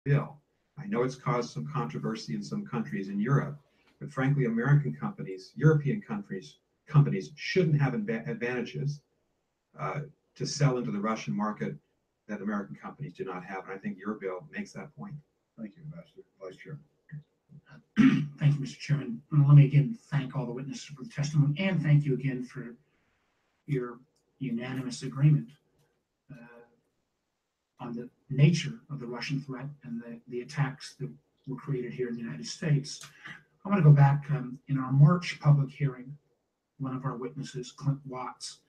bill. I know it's caused some controversy in some countries in Europe, but frankly, American companies, European companies shouldn't have advantages to sell into the Russian market that American companies do not have. And I think your bill makes that point. Thank you, Ambassador. Vice Chair. Thank you, Mr. Chairman. And let me again thank all the witnesses for the testimony, and thank you again for your unanimous agreement on the nature of the Russian threat and the attacks that were created here in the United States. I want to go back in our March public hearing. One of our witnesses, Clint Watts,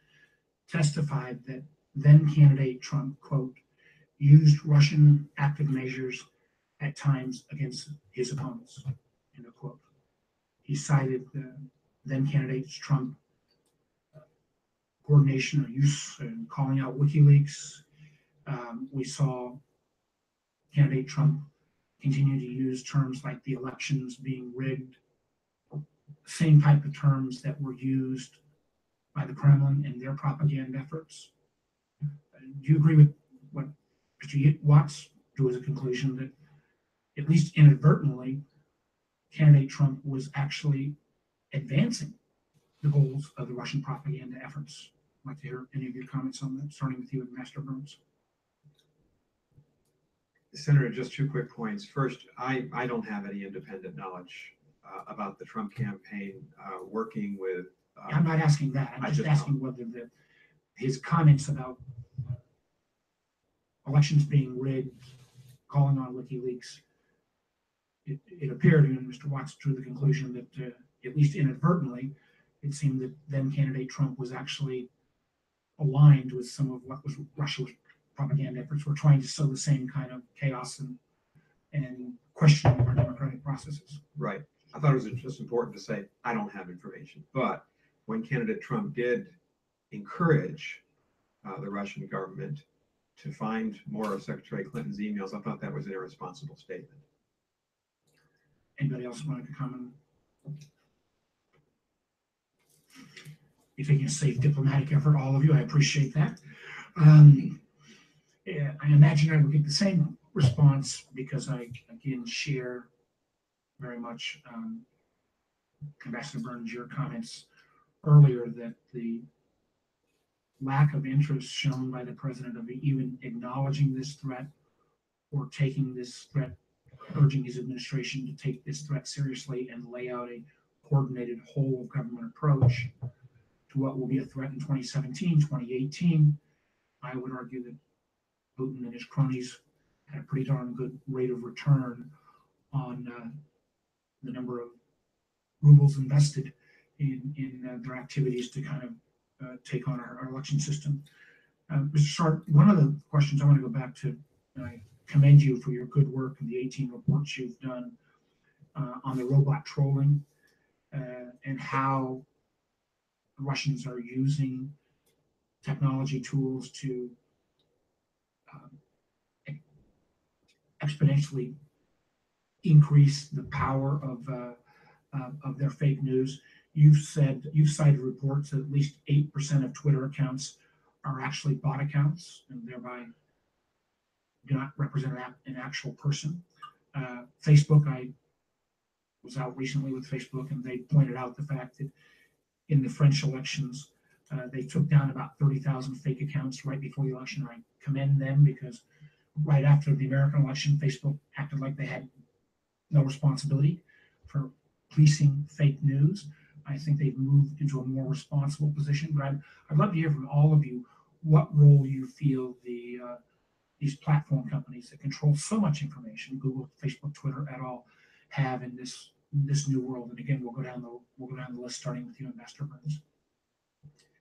testified that then candidate Trump, quote, used Russian active measures at times against his opponents, end of quote. He cited then candidate Trump coordination or use and calling out WikiLeaks. We saw candidate Trump continue to use terms like the elections being rigged, same type of terms that were used by the Kremlin in their propaganda efforts. Do you agree with what Mr. Watts drew as a conclusion that, at least inadvertently, candidate Trump was actually advancing the goals of the Russian propaganda efforts? I'd like to hear any of your comments on that, starting with you, Ambassador Burns. Senator, just two quick points. First, I don't have any independent knowledge about the Trump campaign working with. I'm not asking that. I'm just asking whether his comments about elections being rigged, calling on WikiLeaks, it appeared, and Mr. Watts drew the conclusion that, at least inadvertently, it seemed that then candidate Trump was actually aligned with some of what was Russia's propaganda efforts. Were trying to sow the same kind of chaos and questioning our democratic processes. Right. I thought it was just important to say, I don't have information. But when candidate Trump did encourage the Russian government to find more of Secretary Clinton's emails, I thought that was an irresponsible statement. Anybody else wanted to comment? You're taking a safe diplomatic effort, all of you. I appreciate that. Yeah, I imagine I will get the same response because I, again, share very much Ambassador Burns, your comments earlier that the lack of interest shown by the president of even acknowledging this threat or taking this threat, urging his administration to take this threat seriously and lay out a coordinated whole of government approach to what will be a threat in 2017, 2018. I would argue that Putin and his cronies had a pretty darn good rate of return on the number of rubles invested in their activities to kind of take on our election system. Mr. Sharp, one of the questions I want to go back to, and I commend you for your good work and the 18 reports you've done on the robot trolling and how the Russians are using technology tools to exponentially increase the power of their fake news. You've cited reports that at least 8% of Twitter accounts are actually bot accounts and thereby do not represent an actual person. Facebook, I was out recently with Facebook and they pointed out the fact that in the French elections, they took down about 30,000 fake accounts right before the election. I commend them because right after the American election, Facebook acted like they had no responsibility for policing fake news. I think they've moved into a more responsible position, but I'd love to hear from all of you what role you feel these platform companies that control so much information, Google, Facebook, Twitter, et al., have in this new world. And again, we'll go down the list, starting with you, Ambassador Burns.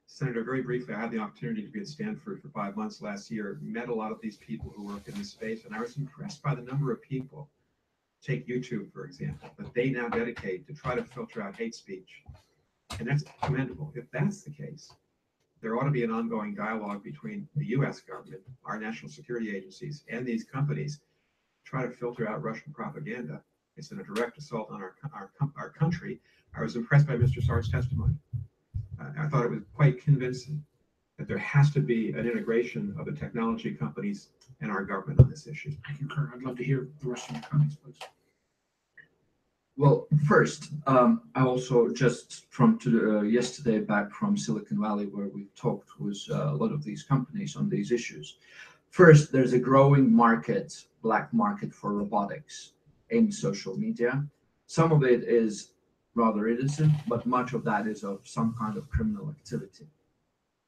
Senator, very briefly, I had the opportunity to be at Stanford for 5 months last year, met a lot of these people who work in this space, and I was impressed by the number of people, take YouTube, for example, that they now dedicate to try to filter out hate speech. And that's commendable. If that's the case, there ought to be an ongoing dialogue between the U.S. government, our national security agencies, and these companies to try to filter out Russian propaganda. It's a direct assault on our country. I was impressed by Mr. Sart's testimony. I thought it was quite convincing that there has to be an integration of the technology companies and our government on this issue. I concur. I'd love to hear the rest of your comments, please. Well, first, I also just yesterday back from Silicon Valley, where we talked with a lot of these companies on these issues. First, there's a growing market, black market for robotics in social media. Some of it is rather innocent, but much of that is of some kind of criminal activity.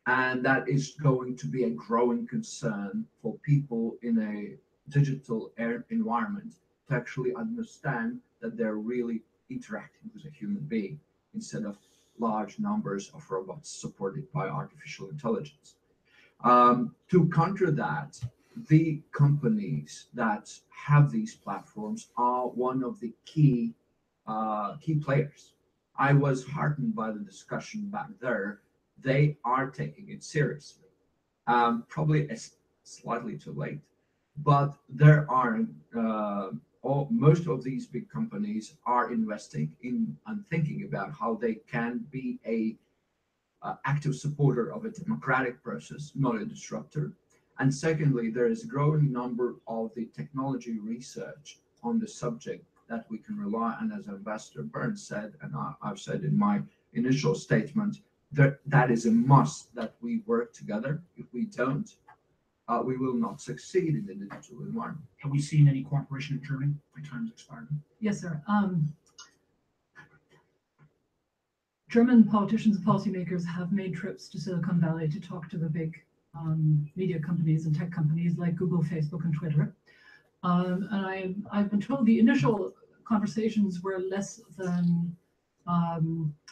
And that is going to be a growing concern for people in a digital environment to actually understand that they're really interacting with a human being instead of large numbers of robots supported by artificial intelligence. To counter that, the companies that have these platforms are one of the key players. I was heartened by the discussion back there. They are taking it seriously. Probably slightly too late, but there are most of these big companies are investing in and thinking about how they can be a active supporter of a democratic process, not a disruptor. And secondly, there is a growing number of the technology research on the subject that we can rely on, as Ambassador Burns said, and I've said in my initial statement, that is a must that we work together. If we don't, we will not succeed in the digital environment. Have we seen any cooperation in Germany? My time's expired. Yes, sir. German politicians and policymakers have made trips to Silicon Valley to talk to the big media companies and tech companies like Google, Facebook, and Twitter. And I've been told the initial conversations were less than,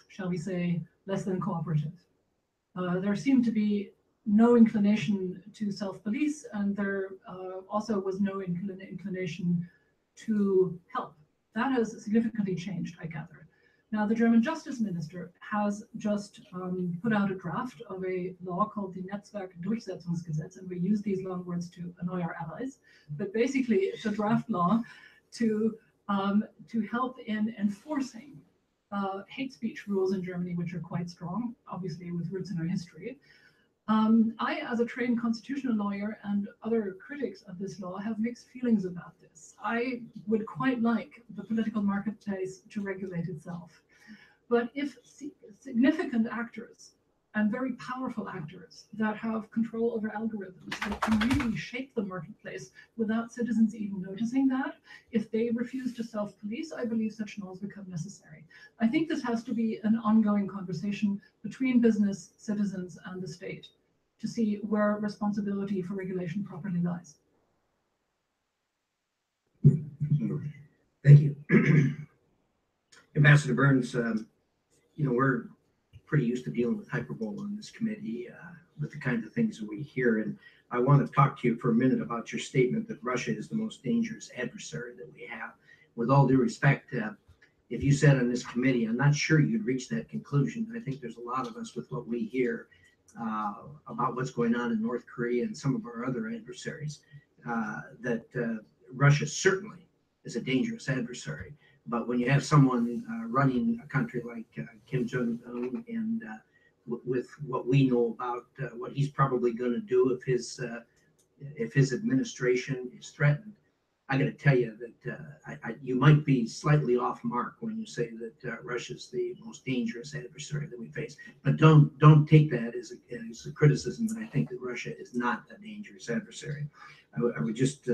shall we say, less than cooperative. There seemed to be no inclination to self-police, and there also was no inclination to help. That has significantly changed, I gather. Now, the German Justice Minister has just put out a draft of a law called the Netzwerkdurchsetzungsgesetz, and we use these long words to annoy our allies, but basically it's a draft law to help in enforcing hate speech rules in Germany, which are quite strong, obviously with roots in our history. I, as a trained constitutional lawyer and other critics of this law, have mixed feelings about this. I would quite like the political marketplace to regulate itself. But if significant actors and very powerful actors that have control over algorithms that can really shape the marketplace without citizens even noticing that, if they refuse to self-police, I believe such laws become necessary. I think this has to be an ongoing conversation between business, citizens, and the state to see where responsibility for regulation properly lies. Thank you. Ambassador Burns, we're pretty used to dealing with hyperbole on this committee with the kinds of things that we hear. And I want to talk to you for a minute about your statement that Russia is the most dangerous adversary that we have. With all due respect, if you said on this committee, I'm not sure you'd reach that conclusion. I think there's a lot of us with what we hear about what's going on in North Korea and some of our other adversaries, that Russia certainly is a dangerous adversary. But when you have someone running a country like Kim Jong-un, and with what we know about what he's probably going to do if his administration is threatened, I got to tell you that you might be slightly off mark when you say that Russia's the most dangerous adversary that we face. But don't take that as a criticism that I think that Russia is not a dangerous adversary. I would just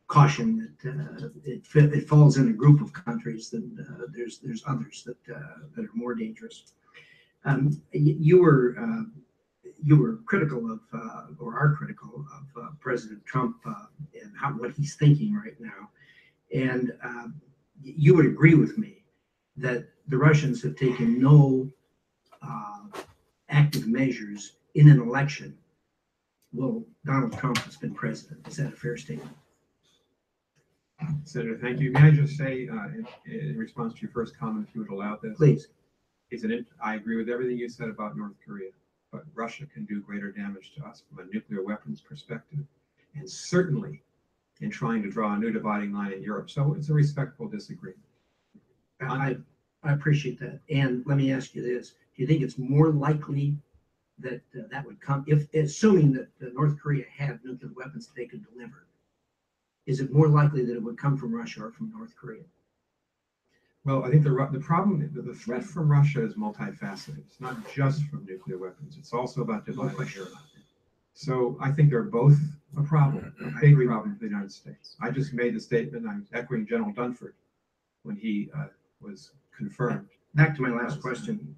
caution that it falls in a group of countries that there's others that are more dangerous. You were critical of, or are critical of President Trump and what he's thinking right now. And you would agree with me that the Russians have taken no active measures in an election while Donald Trump has been president. Is that a fair statement? Senator, thank you. May I just say, in response to your first comment, if you would allow this? Please. I agree with everything you said about North Korea, but Russia can do greater damage to us from a nuclear weapons perspective, and certainly in trying to draw a new dividing line in Europe. So it's a respectful disagreement. I appreciate that. And let me ask you this. Do you think it's more likely that that would come, if, assuming that North Korea had nuclear weapons that they could deliver? Is it more likely that it would come from Russia or from North Korea? Well, I think the problem, the threat from Russia is multifaceted. It's not just from nuclear weapons. It's also about No dividing question Europe. about that. So I think they're both a problem, a big problem for the United States. I just made the statement, I'm echoing General Dunford when he was confirmed. Back to my last question,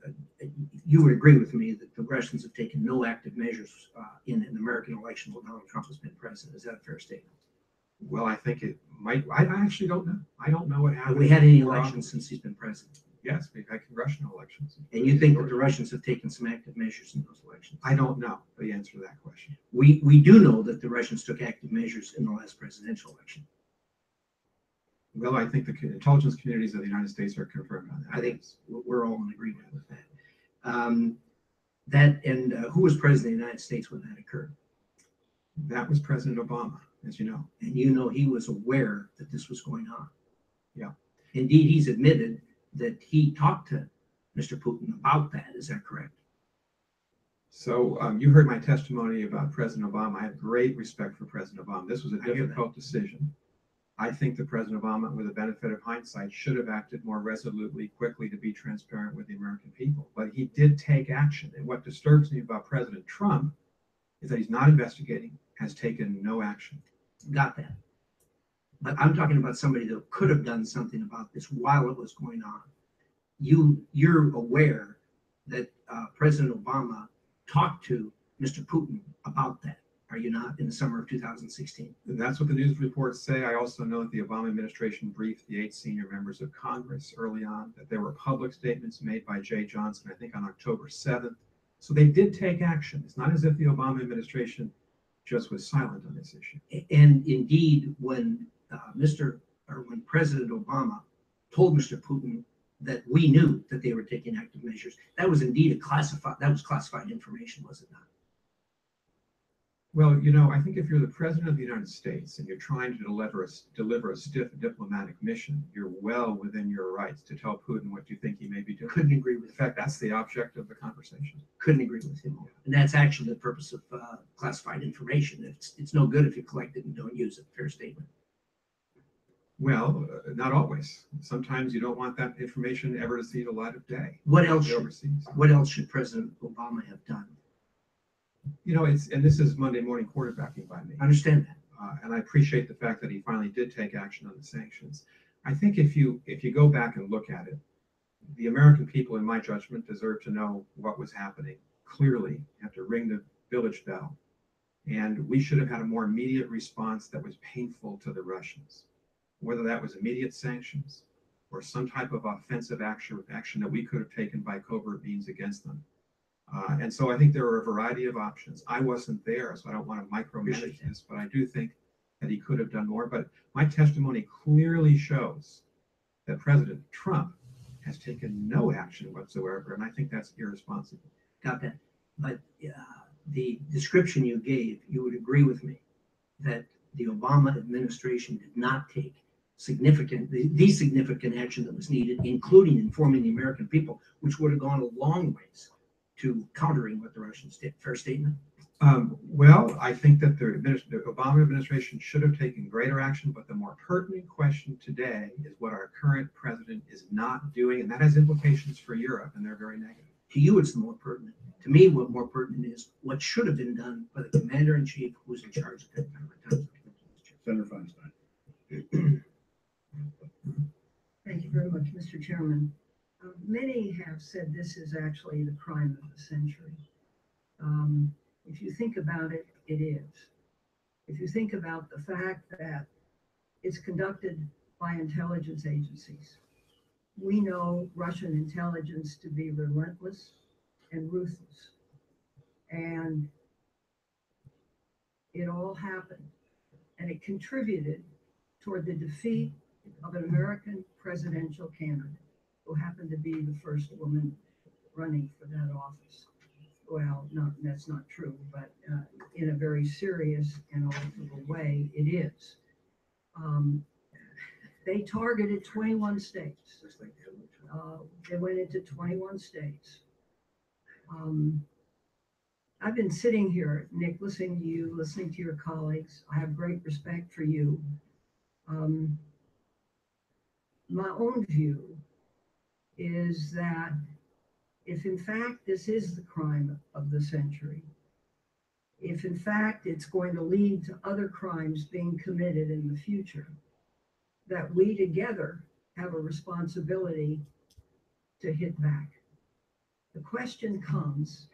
you would agree with me that the Russians have taken no active measures in an American election while Donald Trump has been president. Is that a fair statement? Well, I think it might, I actually don't know. I don't know what Have happened. we had any More elections often. since he's been president? Yes, we've had congressional elections. And you think that the Russians have taken some active measures in those elections? I don't know the answer to that question. We do know that the Russians took active measures in the last presidential election. Well, I think the intelligence communities of the United States are confirmed on that. I think we're all in agreement with that. Who was president of the United States when that occurred? That was President Obama, as you know. And you know he was aware that this was going on. Yeah. Indeed, he's admitted that he talked to Mr. Putin about that. Is that correct? So you heard my testimony about President Obama. I have great respect for President Obama. This was a I hear that. difficult decision. I think that President Obama, with the benefit of hindsight, should have acted more resolutely, quickly to be transparent with the American people. But he did take action. And what disturbs me about President Trump is that he's not investigating, has taken no action. Got that. But I'm talking about somebody that could have done something about this while it was going on. You're aware that President Obama talked to Mr. Putin about that, are you not, in the summer of 2016? And that's what the news reports say. I also know that the Obama administration briefed the 8 senior members of Congress early on, that there were public statements made by Jay Johnson, I think on October 7th. So they did take action. It's not as if the Obama administration just was silent on this issue. And indeed, when when President Obama told Mr. Putin that we knew that they were taking active measures, that was indeed classified information, was it not? Well, you know, I think if you're the president of the United States and you're trying to deliver a stiff diplomatic mission, you're well within your rights to tell Putin what you think he may be doing. Couldn't agree with In fact, that's the object of the conversation. couldn't agree with him more. And that's actually the purpose of classified information. It's no good if you collect it and don't use it. Fair statement. Well, not always. Sometimes you don't want that information ever to see the light of day. What else Overseas. should President Obama have done? You know, and this is Monday morning quarterbacking by me. I understand that. And I appreciate the fact that he finally did take action on the sanctions. I think if you go back and look at it, the American people, in my judgment, deserve to know what was happening. Clearly, you have to ring the village bell. And we should have had a more immediate response that was painful to the Russians, whether that was immediate sanctions or some type of offensive action that we could have taken by covert means against them. And so I think there are a variety of options. I wasn't there, so I don't want to micromanage this, but I do think that he could have done more. But my testimony clearly shows that President Trump has taken no action whatsoever, and I think that's irresponsible. Got that. But the description you gave, you would agree with me that the Obama administration did not take the significant action that was needed, including informing the American people, which would have gone a long ways to countering what the Russians did. Fair statement? Well, I think that the Obama administration should have taken greater action, but the more pertinent question today is what our current president is not doing, and that has implications for Europe, and they're very negative. To you, it's the more pertinent. To me, what more pertinent is what should have been done by the commander-in-chief who was in charge at that time. Senator Feinstein. Thank you very much, Mr. Chairman. Many have said this is actually the crime of the century. If you think about it, it is. If you think about the fact that it's conducted by intelligence agencies, we know Russian intelligence to be relentless and ruthless. And it all happened. And it contributed toward the defeat of an American presidential candidate who happened to be the first woman running for that office. Well, that's not true, but in a very serious and ultimate way, it is. They targeted 21 states. They went into 21 states. I've been sitting here, Nick, listening to you, listening to your colleagues. I have great respect for you. My own view is that if in fact this is the crime of the century, if in fact it's going to lead to other crimes being committed in the future, that we together have a responsibility to hit back. The question comes,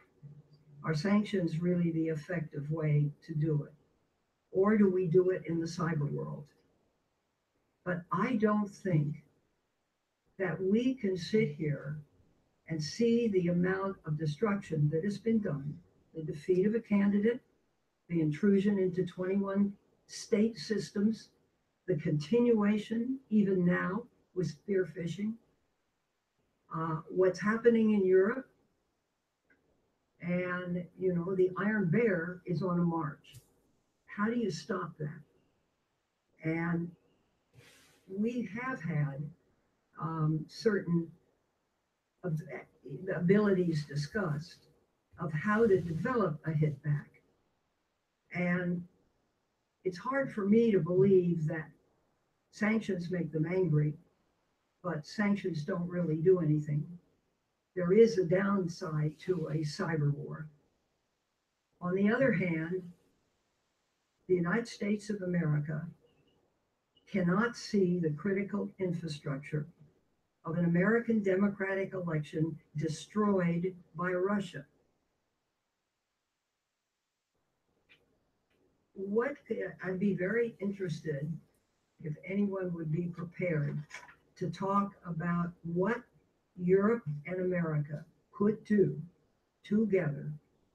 are sanctions really the effective way to do it? Or do we do it in the cyber world? But I don't think that we can sit here and see the amount of destruction that has been done, the defeat of a candidate, the intrusion into 21 state systems, the continuation, even now, with spear phishing, what's happening in Europe, and the Iron Bear is on a march. How do you stop that? And we have had certain abilities discussed of how to develop a hit back. And it's hard for me to believe that sanctions make them angry, but sanctions don't really do anything. There is a downside to a cyber war. On the other hand, the United States of America cannot see the critical infrastructure of an American democratic election destroyed by Russia. I'd be very interested if anyone would be prepared to talk about what Europe and America could do together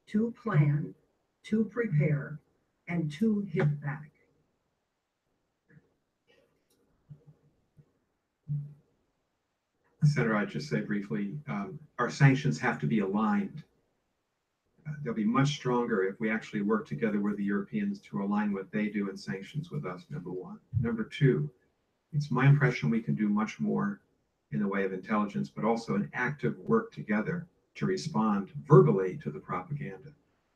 to plan, to prepare, and to hit back. Senator, I'd just say briefly, our sanctions have to be aligned. They'll be much stronger if we actually work together with the Europeans to align what they do in sanctions with us, number one. Number two, it's my impression we can do much more in the way of intelligence, but also an active work together to respond verbally to the propaganda.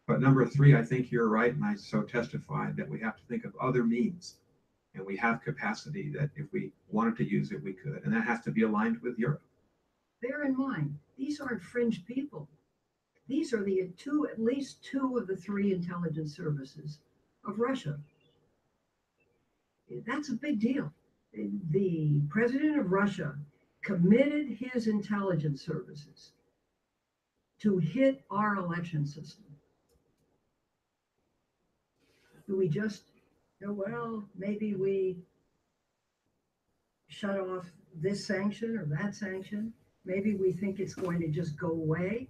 But number three, I think you're right, and I so testified that we have to think of other means. And we have capacity that if we wanted to use it, we could. And that has to be aligned with Europe. Bear in mind, these aren't fringe people. These are at least two of the three intelligence services of Russia. That's a big deal. The president of Russia committed his intelligence services to hit our election system. Do we just go, well, maybe we shut off this sanction or that sanction? Maybe we think it's going to just go away.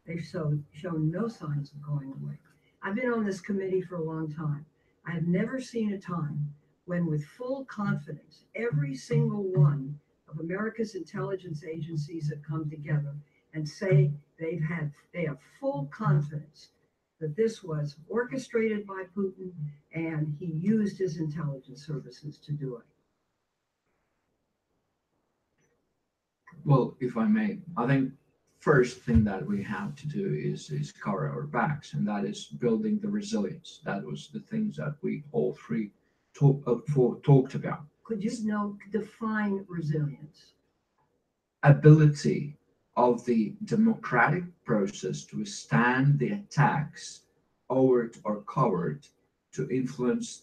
They've shown no signs of going away. I've been on this committee for a long time. I have never seen a time when, with full confidence, every single one of America's intelligence agencies have come together and say they have full confidence that this was orchestrated by Putin and he used his intelligence services to do it. Well, if I may, I think first thing that we have to do is cover our backs, and that is building the resilience. That was the things that we all three talked about. Could you define resilience? Ability of the democratic process to withstand the attacks, overt or covert, to influence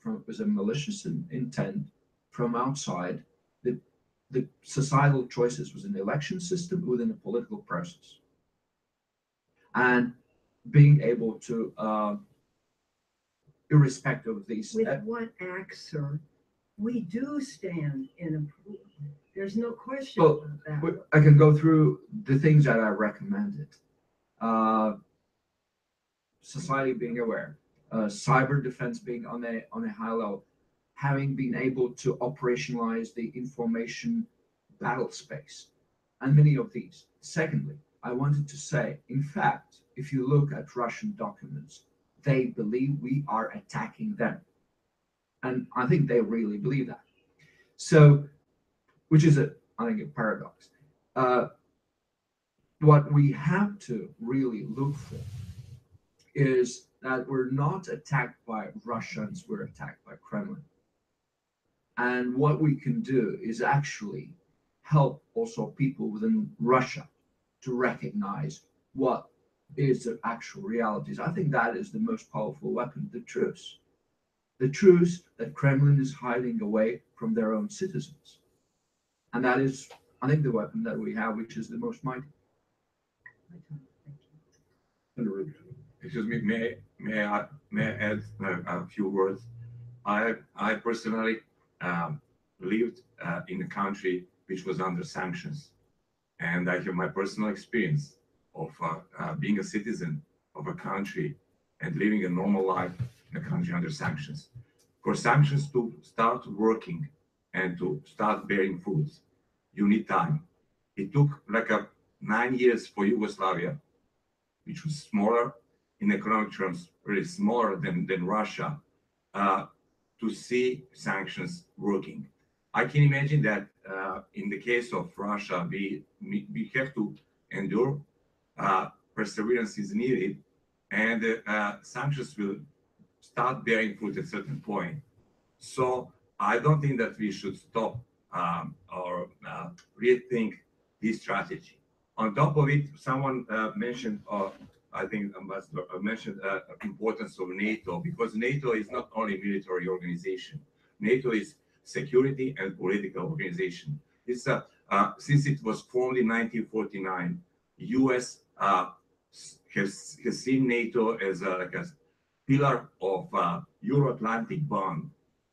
was a malicious intent from outside. The societal choices was an election system within a political process. And being able to, irrespective of these. With what acts, sir? We do stand there's no question about that. I can go through the things that I recommended. Society being aware, cyber defense being on a high level, having been able to operationalize the information battle space, and many of these. Secondly, I wanted to say, in fact, if you look at Russian documents, they believe we are attacking them. And I think they really believe that. So, which is I think a paradox. what we have to really look for is that we're not attacked by Russians, we're attacked by Kremlin. And what we can do is actually help also people within Russia to recognize what is the actual realities. I think that is the most powerful weapon, the truth. The truth that Kremlin is hiding away from their own citizens. And that is, I think, the weapon that we have, which is the most mighty. Senator Rubio. Excuse me, may I add a few words? I personally lived in a country which was under sanctions, and I have my personal experience of being a citizen of a country and living a normal life in a country under sanctions. For sanctions to start working and to start bearing fruits, you need time. It took like 9 years for Yugoslavia, which was smaller in economic terms, really smaller than Russia, to see sanctions working. I can imagine that in the case of Russia, we have to endure. Perseverance is needed, and sanctions will start bearing fruit at a certain point. So I don't think that we should stop or rethink this strategy. On top of it, someone mentioned, I think Ambassador mentioned importance of NATO, because NATO is not only a military organization. NATO is security and political organization. It's since it was formed in 1949, U.S. Has seen NATO as like a pillar of Euro-Atlantic bond,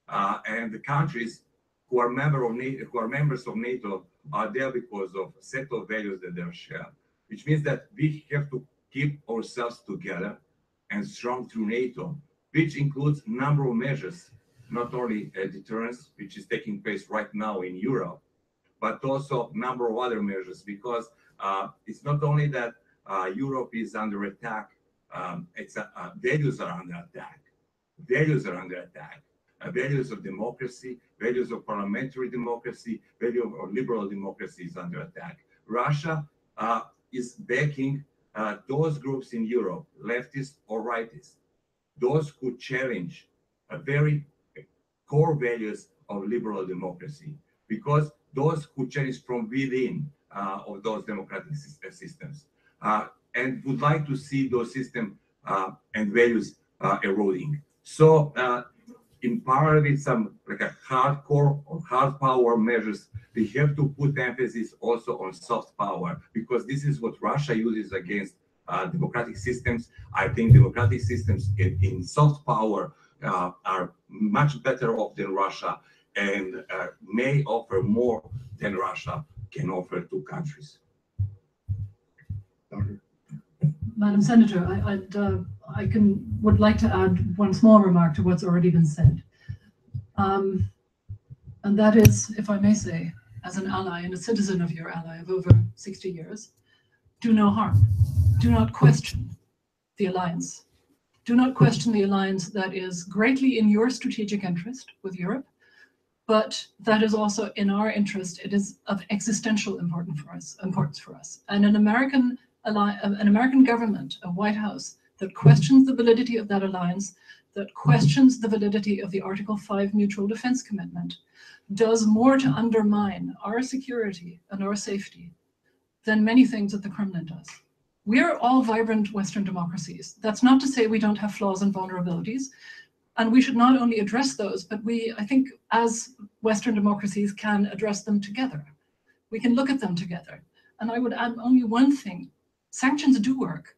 and the countries who are members of NATO are there because of a set of values that they share, which means that we have to keep ourselves together and strong through NATO, which includes a number of measures, not only deterrence, which is taking place right now in Europe, but also a number of other measures, because it's not only that Europe is under attack, values are under attack. Values are under attack. Values of democracy, values of parliamentary democracy, value of liberal democracy is under attack. Russia is backing those groups in Europe, leftists or rightists, those who challenge very core values of liberal democracy, because those who challenge from within of those democratic systems and would like to see those systems and values eroding. So in parallel with some like a hardcore or hard power measures, we have to put emphasis also on soft power, because this is what Russia uses against democratic systems. I think democratic systems in soft power are much better off than Russia, and may offer more than Russia can offer to countries. Doctor. Madam Senator, would like to add one small remark to what's already been said. And that is, if I may say, as an ally and a citizen of your ally of over 60 years, do no harm. Do not question the alliance. Do not question the alliance that is greatly in your strategic interest with Europe, but that is also in our interest. It is of existential importance for us. And an American government, a White House, that questions the validity of that alliance, that questions the validity of the Article 5 mutual defense commitment, does more to undermine our security and our safety than many things that the Kremlin does. We are all vibrant Western democracies. That's not to say we don't have flaws and vulnerabilities, and we should not only address those, but we, I think, as Western democracies, can address them together. We can look at them together. And I would add only one thing. Sanctions do work,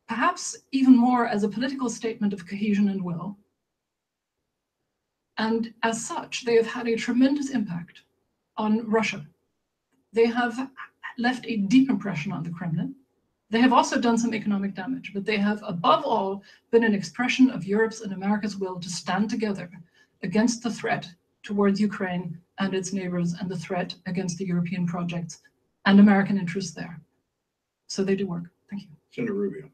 perhaps even more as a political statement of cohesion and will. And as such, they have had a tremendous impact on Russia. They have left a deep impression on the Kremlin. They have also done some economic damage, but they have above all been an expression of Europe's and America's will to stand together against the threat towards Ukraine and its neighbors, and the threat against the European projects and American interests there. So they do work. Thank you. Senator Rubio.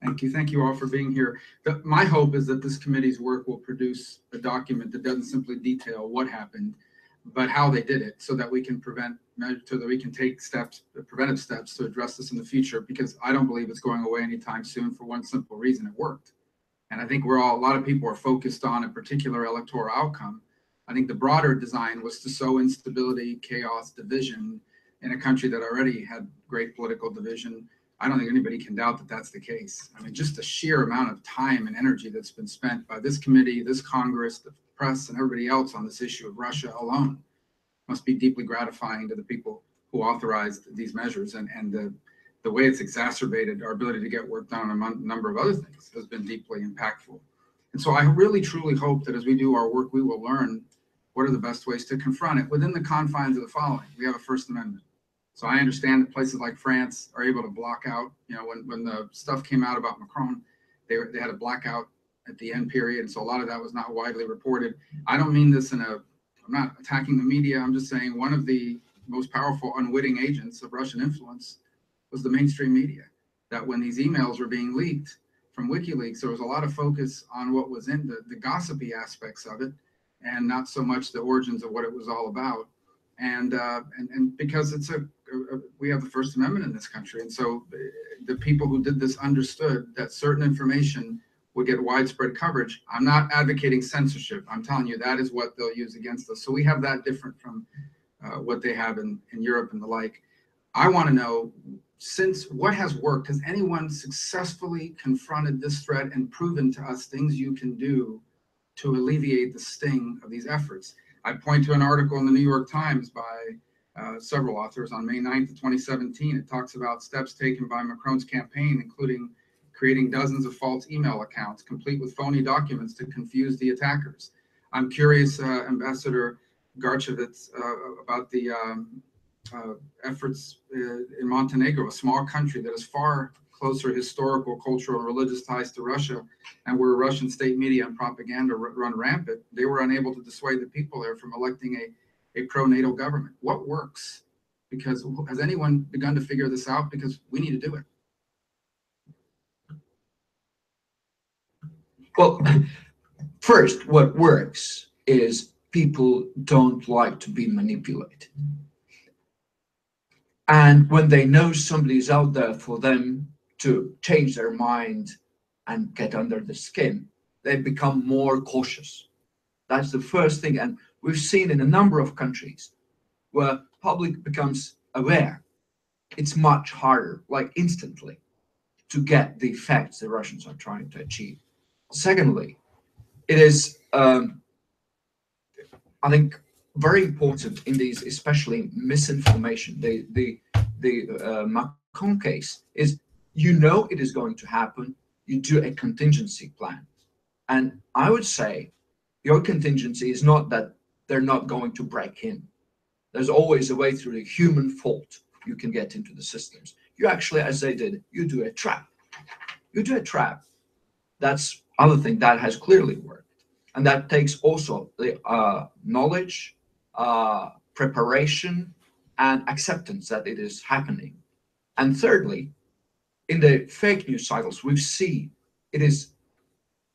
Thank you. Thank you all for being here. My hope is that this committee's work will produce a document that doesn't simply detail what happened, but how they did it so that we can so that we can take preventive steps to address this in the future, because I don't believe it's going away anytime soon for one simple reason: it worked. And I think a lot of people are focused on a particular electoral outcome. I think the broader design was to sow instability, chaos, division in a country that already had great political division. I don't think anybody can doubt that that's the case. I mean, just the sheer amount of time and energy that's been spent by this committee, this Congress, the press, and everybody else on this issue of Russia alone must be deeply gratifying to the people who authorized these measures. And the way it's exacerbated our ability to get work done on a number of other things has been deeply impactful. And so I really, truly hope that as we do our work, we will learn what are the best ways to confront it within the confines of the following. We have a First Amendment. So I understand that places like France are able to block out, when the stuff came out about Macron, they had a blackout at the end period. And so a lot of that was not widely reported. I don't mean this I'm not attacking the media. I'm just saying one of the most powerful unwitting agents of Russian influence was the mainstream media. That when these emails were being leaked from WikiLeaks, there was a lot of focus on what was in the gossipy aspects of it, and not so much the origins of what it was all about. And because we have the First Amendment in this country, and so the people who did this understood that certain information would get widespread coverage. I'm not advocating censorship. I'm telling you that is what they'll use against us. So we have that different from what they have in Europe and the like. I want to know, since what has worked, has anyone successfully confronted this threat and proven to us things you can do to alleviate the sting of these efforts? I point to an article in the New York Times by several authors on May 9th of 2017. It talks about steps taken by Macron's campaign, including creating dozens of false email accounts, complete with phony documents to confuse the attackers. I'm curious, Ambassador Garchevitz, about the efforts in Montenegro, a small country that has far closer historical, cultural, and religious ties to Russia, and where Russian state media and propaganda run rampant. They were unable to dissuade the people there from electing a pro-NATO government. What works? Because has anyone begun to figure this out? Because we need to do it. Well, first, what works is people don't like to be manipulated. And when they know somebody's out there for them to change their mind and get under the skin, they become more cautious. That's the first thing. And we've seen in a number of countries where public becomes aware, it's much harder, like instantly, to get the effects the Russians are trying to achieve. Secondly, it is, I think, very important in these, especially misinformation. The Macron case is, it is going to happen. You do a contingency plan, and I would say your contingency is not that they're not going to break in. There's always a way through the human fault you can get into the systems. You actually, as they did, you do a trap. You do a trap. That's other thing that has clearly worked, and that takes also the knowledge, preparation, and acceptance that it is happening. And thirdly, in the fake news cycles, we've seen it is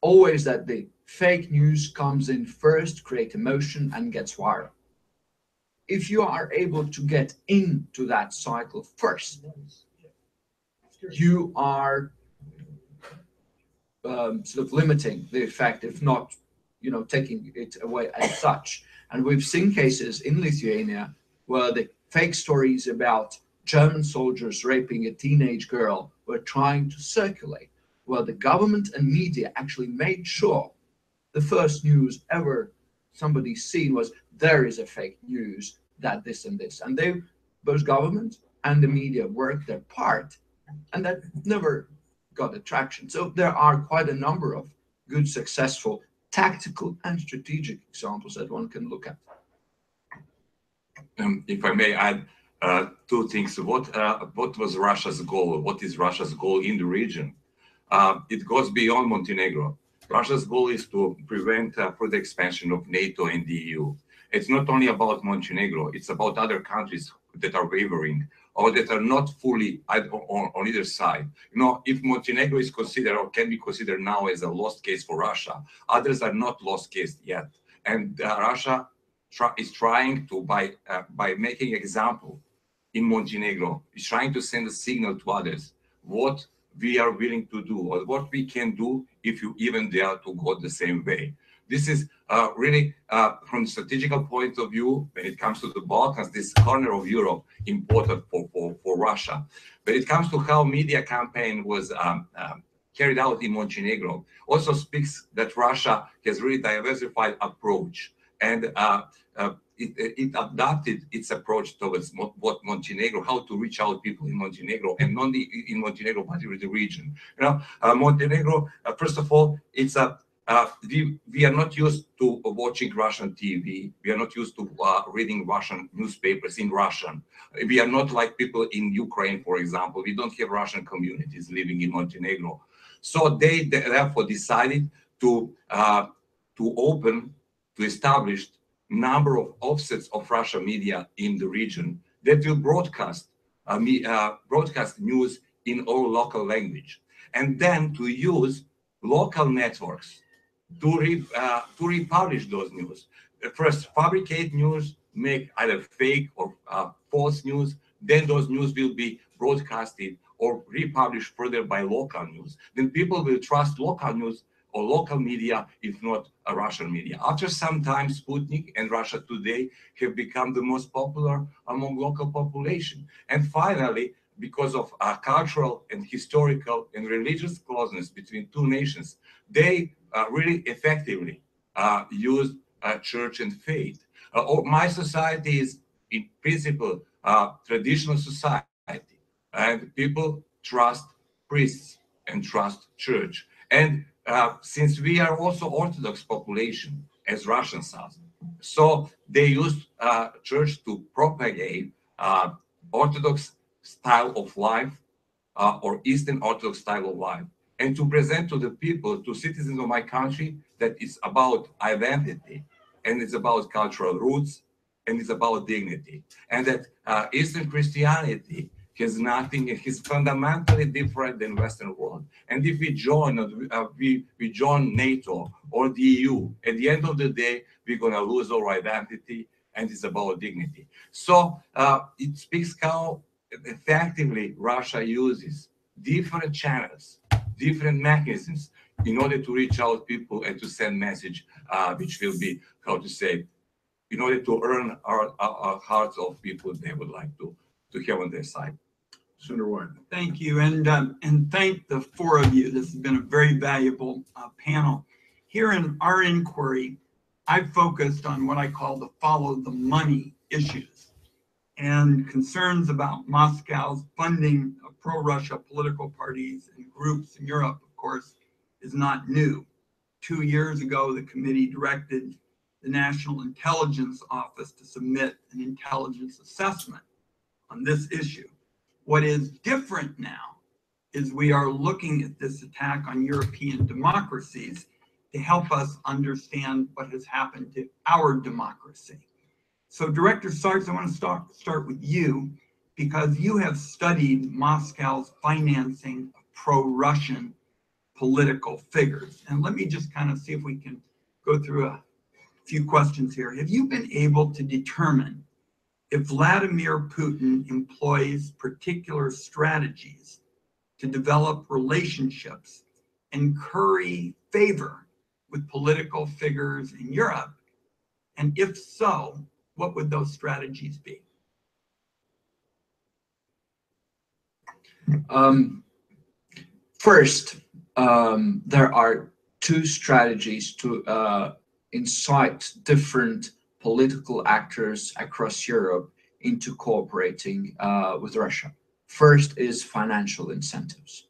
always that the fake news comes in first, create emotion, and gets viral. If you are able to get into that cycle first, you are sort of limiting the effect, if not, taking it away as such. And we've seen cases in Lithuania where the fake stories about German soldiers raping a teenage girl were trying to circulate, where the government and media actually made sure the first news ever somebody seen was, there is a fake news that this and this. And both government and the media worked their part, and that never got attraction. So there are quite a number of good, successful tactical and strategic examples that one can look at. If I may add two things. What was Russia's goal? What is Russia's goal in the region? It goes beyond Montenegro. Russia's goal is to prevent further expansion of NATO and the EU. It's not only about Montenegro, it's about other countries that are wavering or that are not fully on either side. If Montenegro is considered or can be considered now as a lost case for Russia, others are not lost case yet. And Russia is trying to, by making example in Montenegro, is trying to send a signal to others what we are willing to do or what we can do if you even dare to go the same way. This is really, from a strategical point of view, when it comes to the Balkans, this corner of Europe, important for Russia. When it comes to how media campaign was carried out in Montenegro, also speaks that Russia has really diversified approach, and it adapted its approach towards what Montenegro, how to reach out people in Montenegro, and not in Montenegro, but in the region. You know, Montenegro, first of all, it's a we are not used to watching Russian TV. We are not used to reading Russian newspapers in Russian. We are not like people in Ukraine, for example. We don't have Russian communities living in Montenegro. So they therefore decided to establish number of offsets of Russian media in the region that will broadcast news in all local language, and then to use local networks to republish those news. First, fabricate news, make either fake or false news, then those news will be broadcasted or republished further by local news. Then people will trust local news or local media, if not a Russian media. After some time, Sputnik and Russia Today have become the most popular among local population. And finally, because of cultural and historical and religious closeness between two nations, they really effectively use church and faith. My society is, in principle, traditional society, and people trust priests and trust church. And since we are also Orthodox population, as Russians are, so they use church to propagate Orthodox style of life or Eastern Orthodox style of life, and to present to the people, to citizens of my country, that it's about identity, and it's about cultural roots, and it's about dignity, and that Eastern Christianity has nothing, is fundamentally different than Western world. And if we join, we join NATO or the EU, at the end of the day, we're gonna lose our identity, and it's about dignity. So it speaks how effectively Russia uses different channels, different mechanisms in order to reach out people and to send message, which will be, how to say, in order to earn our hearts of people they would like to have on their side. Senator White. Thank you, and thank the four of you. This has been a very valuable panel. Here in our inquiry, I've focused on what I call the follow the money issues, and concerns about Moscow's funding of pro-Russia political parties and groups in Europe, of course, is not new. 2 years ago, the committee directed the National Intelligence Office to submit an intelligence assessment on this issue. What is different now is we are looking at this attack on European democracies to help us understand what has happened to our democracy. So Director Sartz, I want to start with you, because you have studied Moscow's financing of pro-Russian political figures. And let me just kind of see if we can go through a few questions here. Have you been able to determine if Vladimir Putin employs particular strategies to develop relationships and curry favor with political figures in Europe? And if so, what would those strategies be? First, there are two strategies to incite different political actors across Europe into cooperating with Russia. First is financial incentives.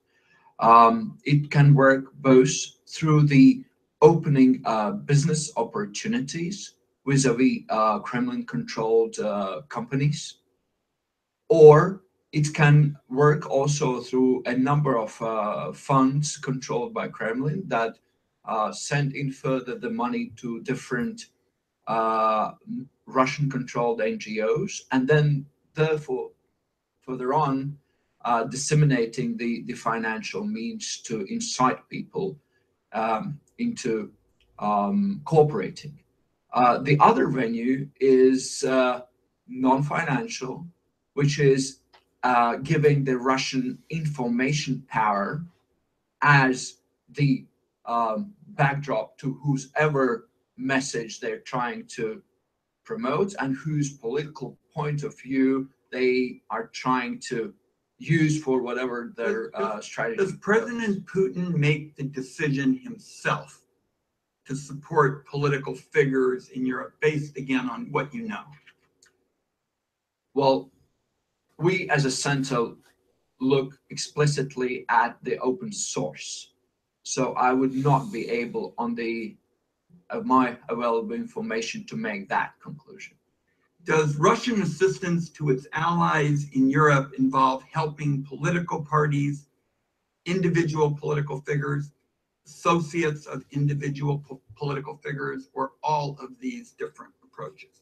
It can work both through the opening business opportunities vis-a-vis Kremlin-controlled companies, or it can work also through a number of funds controlled by Kremlin that send in further the money to different Russian-controlled NGOs, and then therefore further on disseminating the financial means to incite people into cooperating The other venue is non-financial, which is giving the Russian information power as the backdrop to whosever message they're trying to promote and whose political point of view they are trying to use for whatever their strategy. Does President Putin make the decision himself to support political figures in Europe based again on what you know? Well, we as a center look explicitly at the open source. So I would not be able on the my available information to make that conclusion. Does Russian assistance to its allies in Europe involve helping political parties, individual political figures, associates of individual political figures, or all of these different approaches?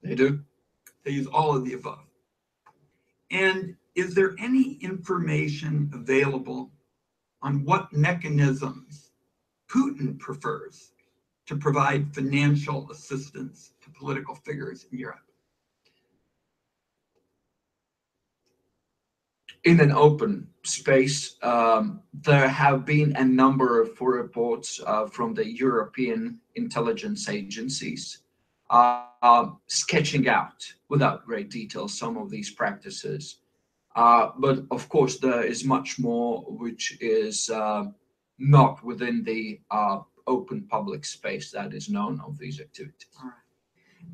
They do. They use all of the above. And is there any information available on what mechanisms Putin prefers to provide financial assistance to political figures in Europe? In an open space, there have been a number of reports from the European intelligence agencies sketching out without great detail some of these practices. But of course, there is much more which is not within the open public space that is known of these activities. All right.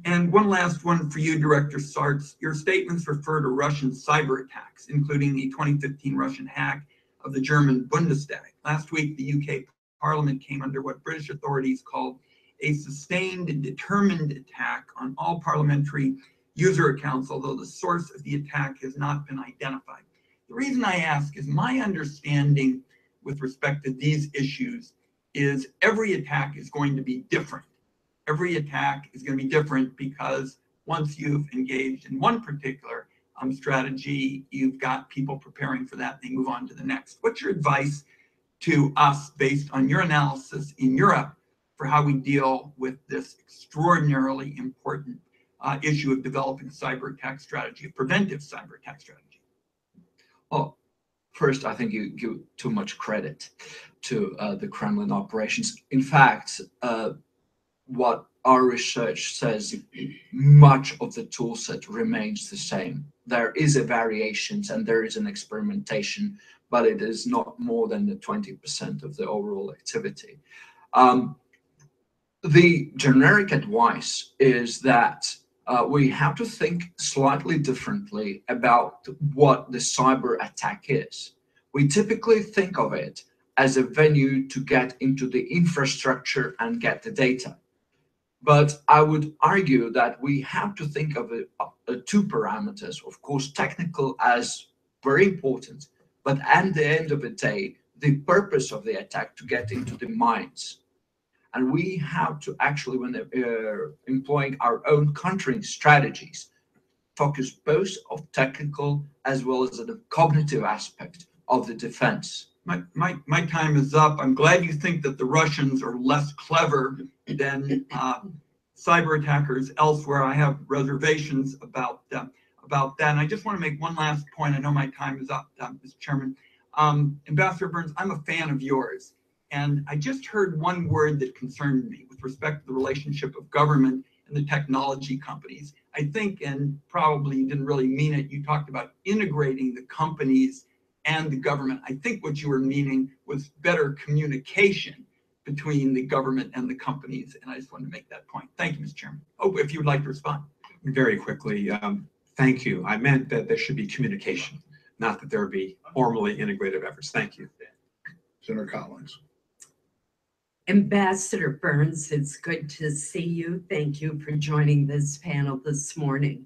And one last one for you, Director Sartz. Your statements refer to Russian cyber attacks, including the 2015 Russian hack of the German Bundestag. Last week, the UK Parliament came under what British authorities called a sustained and determined attack on all parliamentary user accounts, although the source of the attack has not been identified. The reason I ask is my understanding with respect to these issues is every attack is going to be different. Every attack is going to be different because once you've engaged in one particular strategy, you've got people preparing for that, they move on to the next. What's your advice to us based on your analysis in Europe for how we deal with this extraordinarily important issue of developing a cyber attack strategy, a preventive cyber attack strategy? Well, first, I think you give too much credit to the Kremlin operations. In fact, what our research says, much of the tool set remains the same. There is a variations and there is an experimentation, but it is not more than the 20% of the overall activity. The generic advice is that we have to think slightly differently about what the cyber attack is. We typically think of it as a venue to get into the infrastructure and get the data. But I would argue that we have to think of it, two parameters, of course, technical as very important, but at the end of the day, the purpose of the attack to get into the minds. And we have to actually, when employing our own country strategies, focus both of technical as well as the cognitive aspect of the defense. My time is up. I'm glad you think that the Russians are less clever than cyber attackers elsewhere. I have reservations about that. And I just want to make one last point. I know my time is up, Mr. Chairman. Ambassador Burns, I'm a fan of yours. And I just heard one word that concerned me with respect to the relationship of government and the technology companies. I think, and probably you didn't really mean it, you talked about integrating the companies and the government. I think what you were meaning was better communication between the government and the companies. And I just wanted to make that point. Thank you, Mr. Chairman. Oh, if you would like to respond. Very quickly, thank you. I meant that there should be communication, not that there be formally integrative efforts. Thank you. Senator Collins. Ambassador Burns, it's good to see you. Thank you for joining this panel this morning.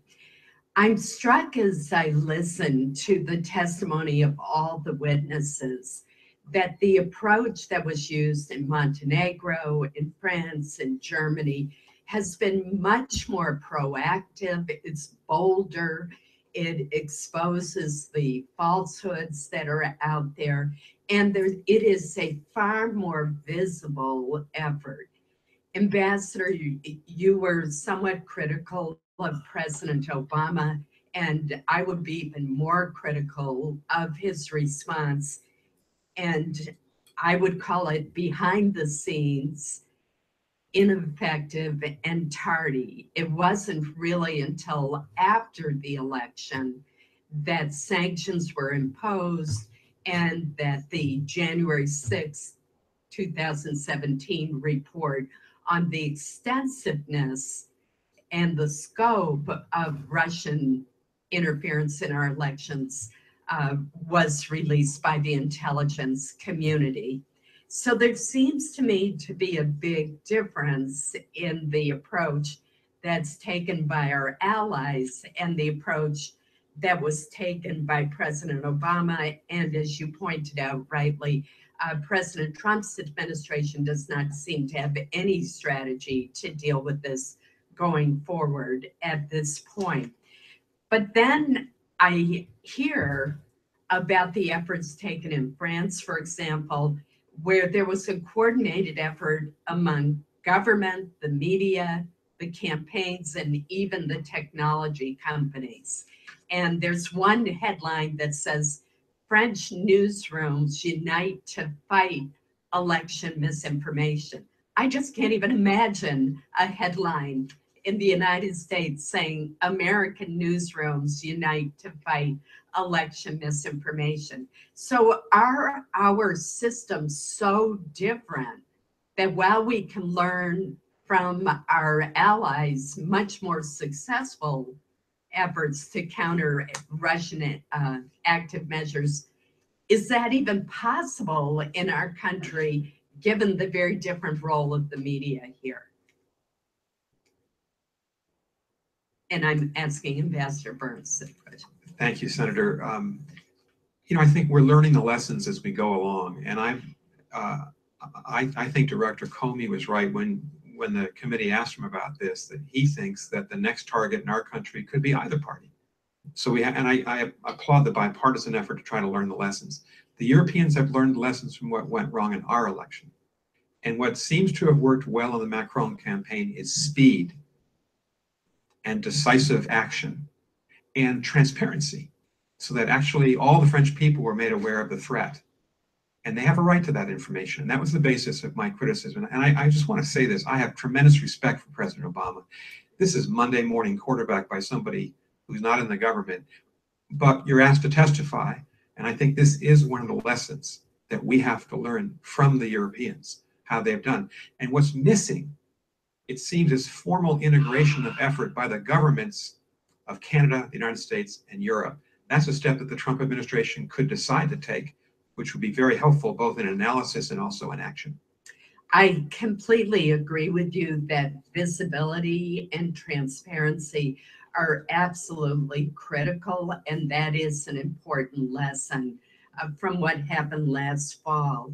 I'm struck as I listen to the testimony of all the witnesses that the approach that was used in Montenegro, in France, in Germany has been much more proactive. It's bolder. It exposes the falsehoods that are out there. And it is a far more visible effort. Ambassador, you were somewhat critical of President Obama, and I would be even more critical of his response. And I would call it behind the scenes, ineffective, and tardy. It wasn't really until after the election that sanctions were imposed and that the January 6th, 2017 report on the extensiveness and the scope of Russian interference in our elections was released by the intelligence community. So there seems to me to be a big difference in the approach that's taken by our allies and the approach that was taken by President Obama. And as you pointed out rightly, President Trump's administration does not seem to have any strategy to deal with this going forward at this point. But then I hear about the efforts taken in France, for example, where there was a coordinated effort among government, the media, the campaigns, and even the technology companies. And there's one headline that says, French newsrooms unite to fight election misinformation. I just can't even imagine a headline in the United States saying American newsrooms unite to fight election misinformation. So are our systems so different that while we can learn from our allies much more successful efforts to counter Russian active measures, is that even possible in our country, given the very different role of the media here? And I'm asking Ambassador Burns that question. Thank you, Senator. I think we're learning the lessons as we go along, and I think Director Comey was right when the committee asked him about this, that he thinks that the next target in our country could be either party. So I applaud the bipartisan effort to try to learn the lessons. The Europeans have learned lessons from what went wrong in our election, and what seems to have worked well in the Macron campaign is speed and decisive action and transparency, so that actually all the French people were made aware of the threat. And they have a right to that information. And that was the basis of my criticism. And I just want to say this, I have tremendous respect for President Obama. This is Monday morning quarterback by somebody who's not in the government, but you're asked to testify. And I think this is one of the lessons that we have to learn from the Europeans, how they've done. And what's missing, it seems, is formal integration of effort by the governments of Canada, the United States, and Europe. That's a step that the Trump administration could decide to take, which would be very helpful both in analysis and also in action. I completely agree with you that visibility and transparency are absolutely critical, and that is an important lesson from what happened last fall.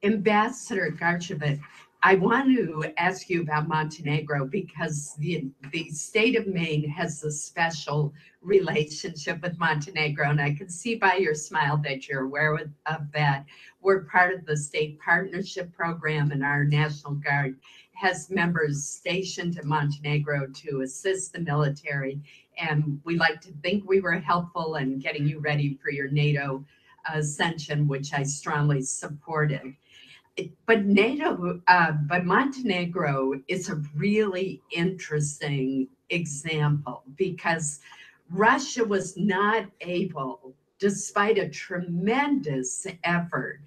Ambassador Garcevic, I want to ask you about Montenegro because the state of Maine has a special relationship with Montenegro, and I can see by your smile that you're aware of that. We're part of the state partnership program, and our National Guard has members stationed in Montenegro to assist the military, and we like to think we were helpful in getting you ready for your NATO ascension, which I strongly supported. But Montenegro is a really interesting example because Russia was not able, despite a tremendous effort,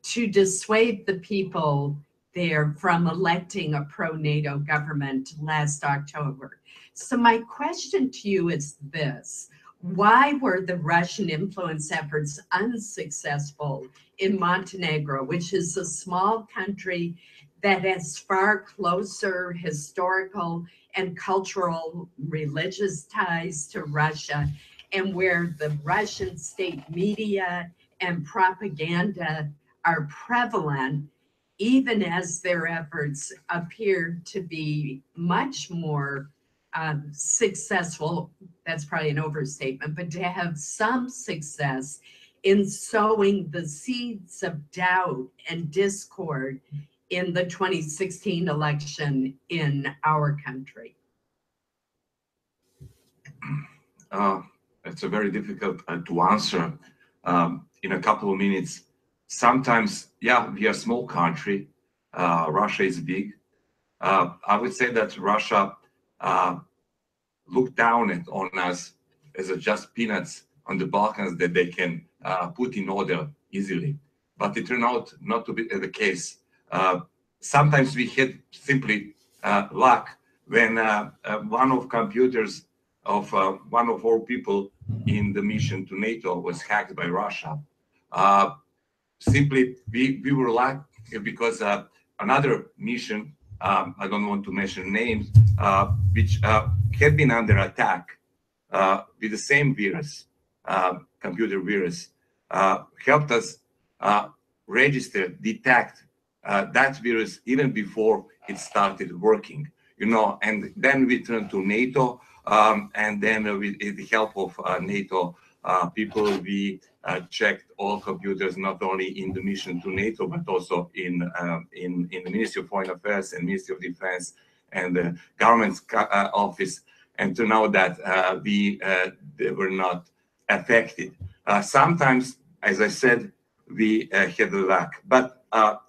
to dissuade the people there from electing a pro-NATO government last October. So my question to you is this: why were the Russian influence efforts unsuccessful in Montenegro, which is a small country that has far closer historical and cultural religious ties to Russia, and where the Russian state media and propaganda are prevalent, even as their efforts appear to be much more successful, that's probably an overstatement, but to have some success in sowing the seeds of doubt and discord in the 2016 election in our country? It's a very difficult to answer in a couple of minutes. Sometimes, yeah, we are a small country. Russia is big. I would say that Russia looked down on us as just peanuts on the Balkans that they can put in order easily. But it turned out not to be the case. Sometimes we had simply luck when one of computers of one of our people in the mission to NATO was hacked by Russia. Simply, we were lucky because another mission, I don't want to mention names, which had been under attack with the same virus, computer virus, helped us register, detect that virus even before it started working. And then we turned to NATO, and then with the help of NATO people, we checked all computers, not only in the mission to NATO, but also in the Ministry of Foreign Affairs and Ministry of Defense and the government's office, and to know that they were not affected. Sometimes, as I said, we had luck, but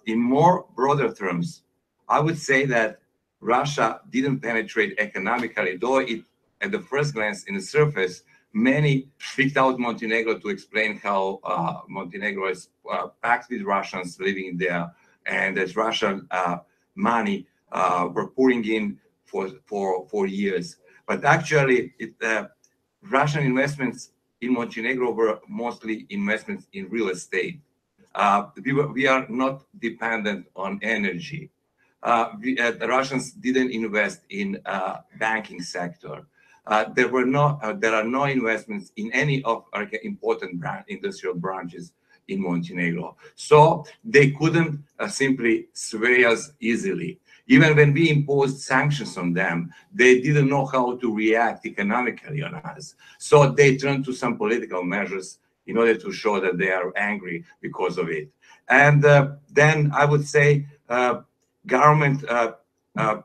in more broader terms, I would say that Russia didn't penetrate economically, though it, at the first glance, in the surface, many picked out Montenegro to explain how Montenegro is packed with Russians living there, and that Russian money were pouring in for years. But actually, Russian investments in Montenegro were mostly investments in real estate. We are not dependent on energy. The Russians didn't invest in banking sector. There are no investments in any of our important industrial branches in Montenegro. So they couldn't simply sway us easily. Even when we imposed sanctions on them, they didn't know how to react economically on us. So they turned to some political measures in order to show that they are angry because of it. And then I would say government, though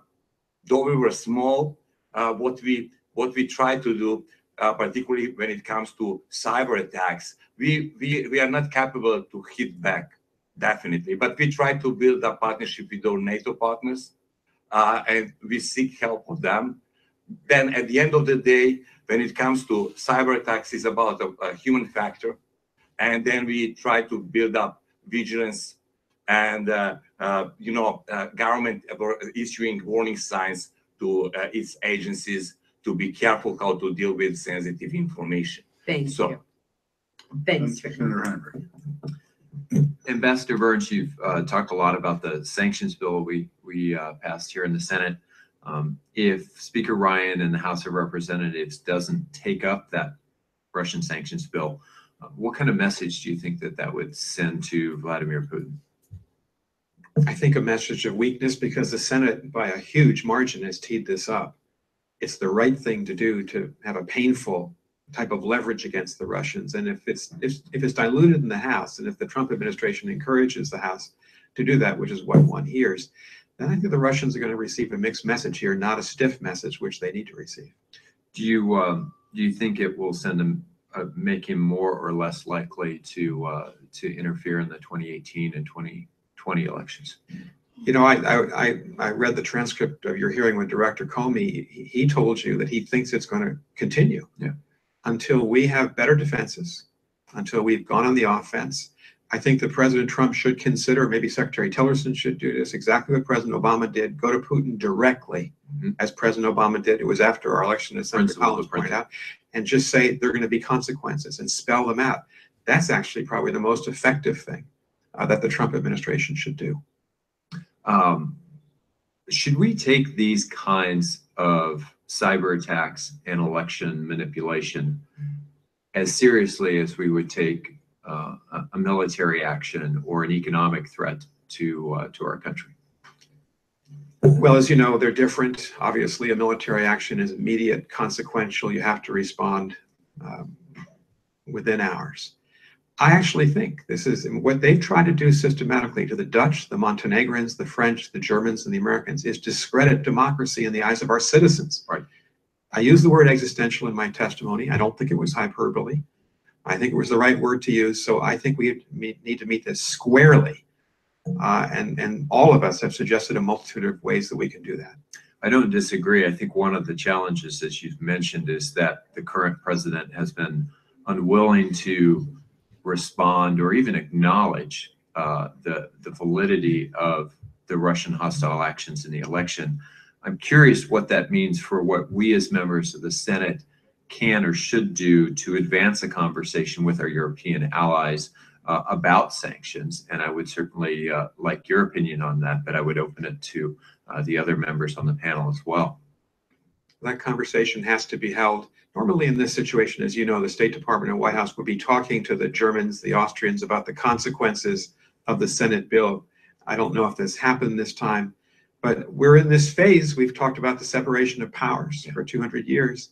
we were small, what we try to do, particularly when it comes to cyber attacks, we are not capable to hit back, definitely. But we try to build a partnership with our NATO partners, and we seek help of them. Then at the end of the day, when it comes to cyber attacks, it's about a human factor. And then we try to build up vigilance and, government issuing warning signs to its agencies to be careful how to deal with sensitive information. Thank you. Thanks. Senator Henry. Ambassador Burns, you've talked a lot about the sanctions bill we passed here in the Senate. If Speaker Ryan and the House of Representatives doesn't take up that Russian sanctions bill, what kind of message do you think that would send to Vladimir Putin? I think a message of weakness, because the Senate, by a huge margin, has teed this up. It's the right thing to do to have a painful type of leverage against the Russians. And if it's diluted in the House, and if the Trump administration encourages the House to do that, which is what one hears, then I think the Russians are going to receive a mixed message here, not a stiff message, which they need to receive. Do you think it will send him, make him more or less likely to interfere in the 2018 and 2020 elections? You know, I read the transcript of your hearing with Director Comey. He told you that he thinks it's going to continue until we have better defenses, until we've gone on the offense. I think that President Trump should consider, maybe Secretary Tillerson should do this, exactly what President Obama did, go to Putin directly, as President Obama did. It was after our election, as Senator Collins pointed out, and just say there are going to be consequences and spell them out. That's actually probably the most effective thing that the Trump administration should do. Should we take these kinds of cyber attacks and election manipulation as seriously as we would take a military action or an economic threat to our country? Well, as you know, they're different. Obviously, a military action is immediate, consequential. You have to respond within hours. I actually think this is what they've tried to do systematically to the Dutch, the Montenegrins, the French, the Germans, and the Americans is discredit democracy in the eyes of our citizens. Right. I use the word existential in my testimony. I don't think it was hyperbole. I think it was the right word to use. So I think we need to meet this squarely. And all of us have suggested a multitude of ways that we can do that. I don't disagree. I think one of the challenges, as you've mentioned, is that the current president has been unwilling to respond or even acknowledge the validity of the Russian hostile actions in the election. I'm curious what that means for what we as members of the Senate can or should do to advance a conversation with our European allies about sanctions. And I would certainly like your opinion on that, but I would open it to the other members on the panel as well. That conversation has to be held. Normally in this situation, as you know, the State Department and White House would be talking to the Germans, the Austrians about the consequences of the Senate bill. I don't know if this happened this time, but we're in this phase. We've talked about the separation of powers for 200 years,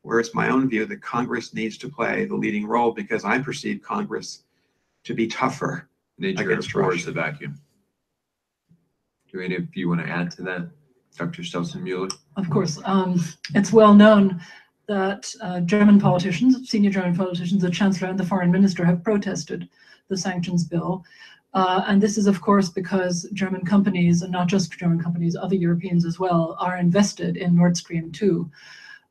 where it's my own view that Congress needs to play the leading role because I perceive Congress to be tougher Nature against abhors Russia. the vacuum. Do any of you want to add to that, Dr. Stelzen-Mueller? Of course, it's well known that German politicians, senior German politicians, the Chancellor and the Foreign Minister have protested the sanctions bill. And this is, of course, because German companies, and not just German companies, other Europeans as well, are invested in Nord Stream 2.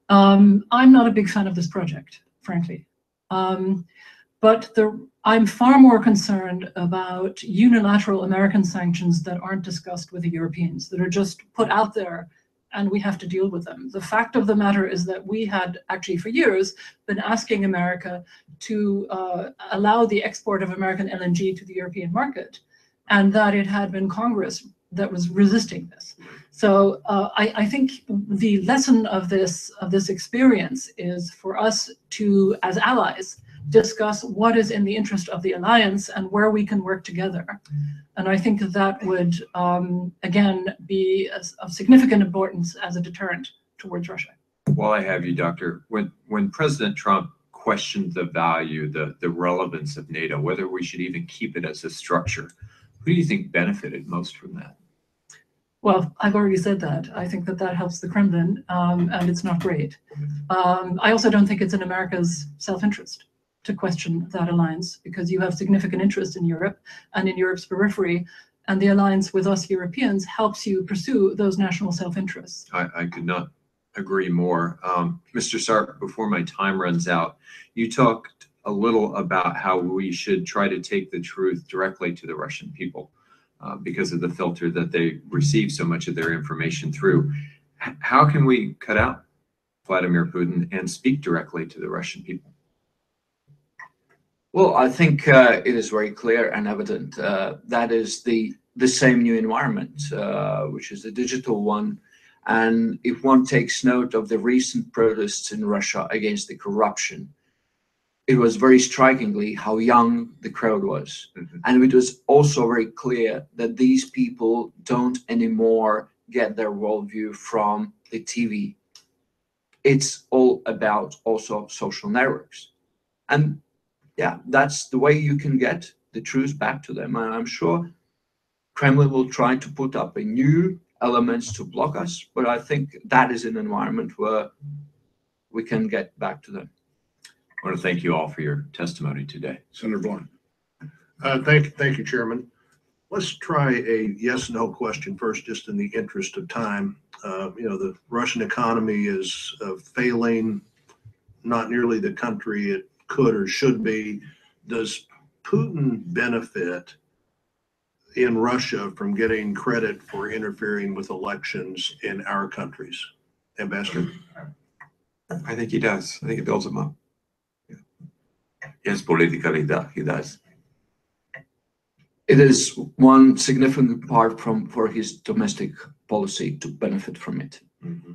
I'm not a big fan of this project, frankly. But I'm far more concerned about unilateral American sanctions that aren't discussed with the Europeans, that are just put out there and we have to deal with them. The fact of the matter is that we had actually for years been asking America to allow the export of American LNG to the European market, and that it had been Congress that was resisting this. So I think the lesson of this experience is for us to, as allies, discuss what is in the interest of the alliance and where we can work together. And I think that would, again, be of significant importance as a deterrent towards Russia. While I have you, Doctor, when President Trump questioned the value, the relevance of NATO, whether we should even keep it as a structure, who do you think benefited most from that? Well, I've already said that. I think that helps the Kremlin, and it's not great. I also don't think it's in America's self-interest to question that alliance, because you have significant interest in Europe and in Europe's periphery, and the alliance with us Europeans helps you pursue those national self-interests. I could not agree more. Mr. Sarp, before my time runs out, you talked a little about how we should try to take the truth directly to the Russian people because of the filter that they receive so much of their information through. How can we cut out Vladimir Putin and speak directly to the Russian people? Well, I think it is very clear and evident that is the same new environment, which is the digital one. And if one takes note of the recent protests in Russia against the corruption, it was very strikingly how young the crowd was. Mm-hmm. And it was also very clear that these people don't anymore get their worldview from the TV. It's all about also social networks. And yeah, that's the way you can get the truth back to them. And I'm sure Kremlin will try to put up a new elements to block us, but I think that is an environment where we can get back to them. I want to thank you all for your testimony today. Senator Blunt. Thank you, Chairman. Let's try a yes/no question first, just in the interest of time. The Russian economy is failing, not nearly the country it could or should be. Does Putin benefit in Russia from getting credit for interfering with elections in our countries? Ambassador? I think he does. I think it builds him up. Yes, politically, he does. It is one significant part for his domestic policy to benefit from it. Mm-hmm.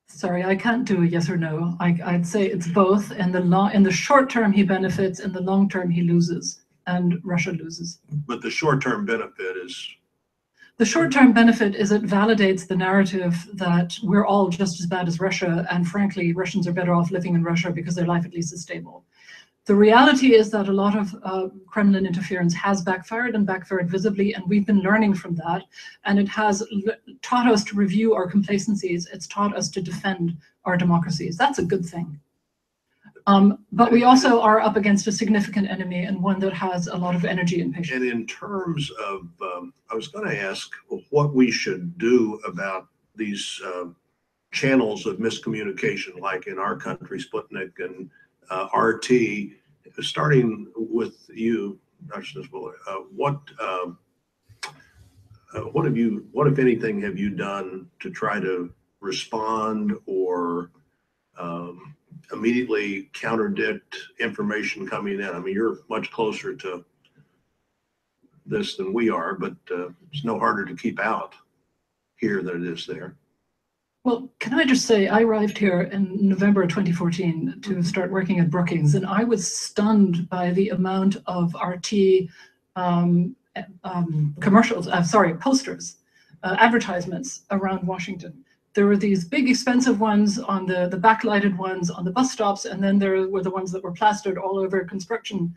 Sorry, I can't do a yes or no. I'd say it's both. In the short term, he benefits. In the long term, he loses, and Russia loses. But the short-term benefit is? The short-term benefit is it validates the narrative that we're all just as bad as Russia, and frankly, Russians are better off living in Russia because their life at least is stable. The reality is that a lot of Kremlin interference has backfired and backfired visibly, and we've been learning from that. And it has taught us to review our complacencies. It's taught us to defend our democracies. That's a good thing. But we also are up against a significant enemy, and one that has a lot of energy and patience. And in terms of, I was going to ask what we should do about these channels of miscommunication, like in our country, Sputnik and RT. Starting with you, Dr. Nisbel, what if anything, have you done to try to respond or immediately counterdict information coming in? I mean, you're much closer to this than we are, but it's no harder to keep out here than it is there. Well, can I just say, I arrived here in November of 2014 to start working at Brookings, and I was stunned by the amount of RT posters, advertisements around Washington. There were these big expensive ones on the backlighted ones on the bus stops, and then there were the ones that were plastered all over construction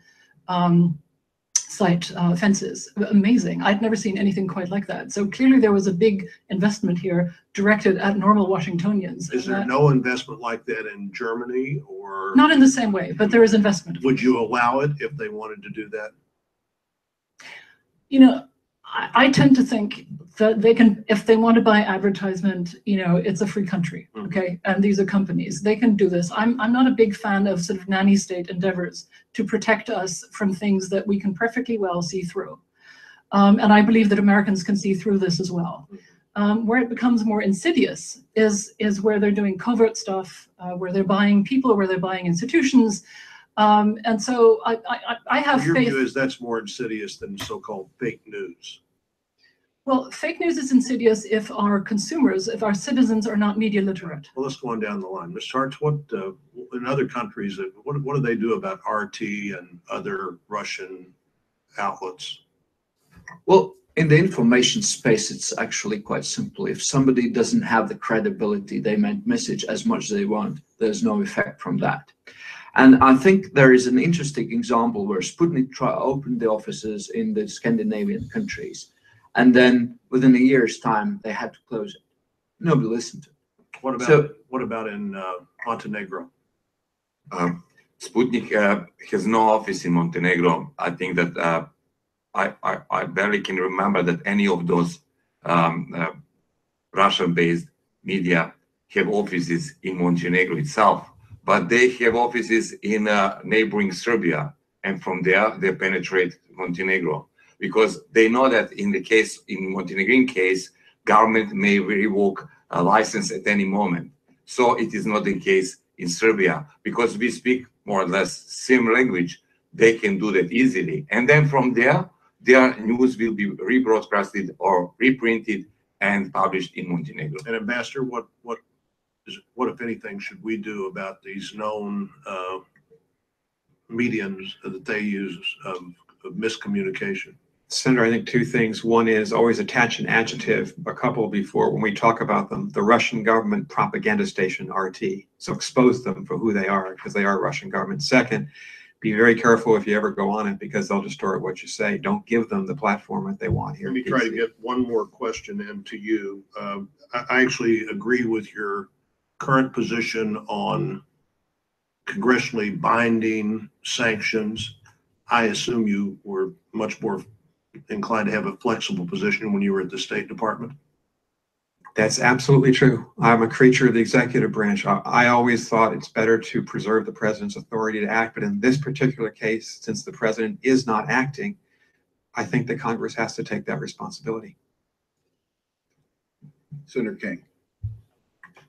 site fences. Amazing. I'd never seen anything quite like that. So clearly there was a big investment here directed at normal Washingtonians. Is there no investment like that in Germany, or? Not in the same way, but there is investment. Would you allow it if they wanted to do that? You know, I tend to think that they can, if they want to buy advertisement, you know, it's a free country, okay? And these are companies, they can do this. I'm not a big fan of sort of nanny state endeavors to protect us from things that we can perfectly well see through. And I believe that Americans can see through this as well. Where it becomes more insidious is where they're doing covert stuff, where they're buying people, where they're buying institutions. And so I have Your faith. view is that's more insidious than so-called fake news. Well, fake news is insidious if our consumers, if our citizens are not media literate. Well, let's go on down the line. Ms. Hartz, what in other countries, what do they do about RT and other Russian outlets? Well, in the information space, it's actually quite simple. If somebody doesn't have the credibility, they might message as much as they want. There's no effect from that. And I think there is an interesting example where Sputnik opened the offices in the Scandinavian countries. And then within a year's time, they had to close it. Nobody listened to it. What about in Montenegro? Sputnik has no office in Montenegro. I think that I barely can remember that any of those Russian-based media have offices in Montenegro itself, but they have offices in neighboring Serbia, and from there they penetrate Montenegro, because they know that in Montenegrin case, government may revoke a license at any moment. So it is not the case in Serbia, because we speak more or less same language. They can do that easily, and then from there, their news will be rebroadcasted or reprinted and published in Montenegro. And Ambassador, what if anything should we do about these known mediums that they use of miscommunication? Senator, I think two things. One is always attach an adjective, a couple before when we talk about them. The Russian government propaganda station, RT. So expose them for who they are, because they are Russian government. Second, be very careful if you ever go on it, because they'll distort what you say. Don't give them the platform that they want here. Let me try to get one more question into you. I actually agree with your current position on congressionally binding sanctions. I assume you were much more inclined to have a flexible position when you were at the State Department. That's absolutely true. I'm a creature of the executive branch. I always thought it's better to preserve the president's authority to act, but in this particular case, since the president is not acting, I think that Congress has to take that responsibility. Senator King.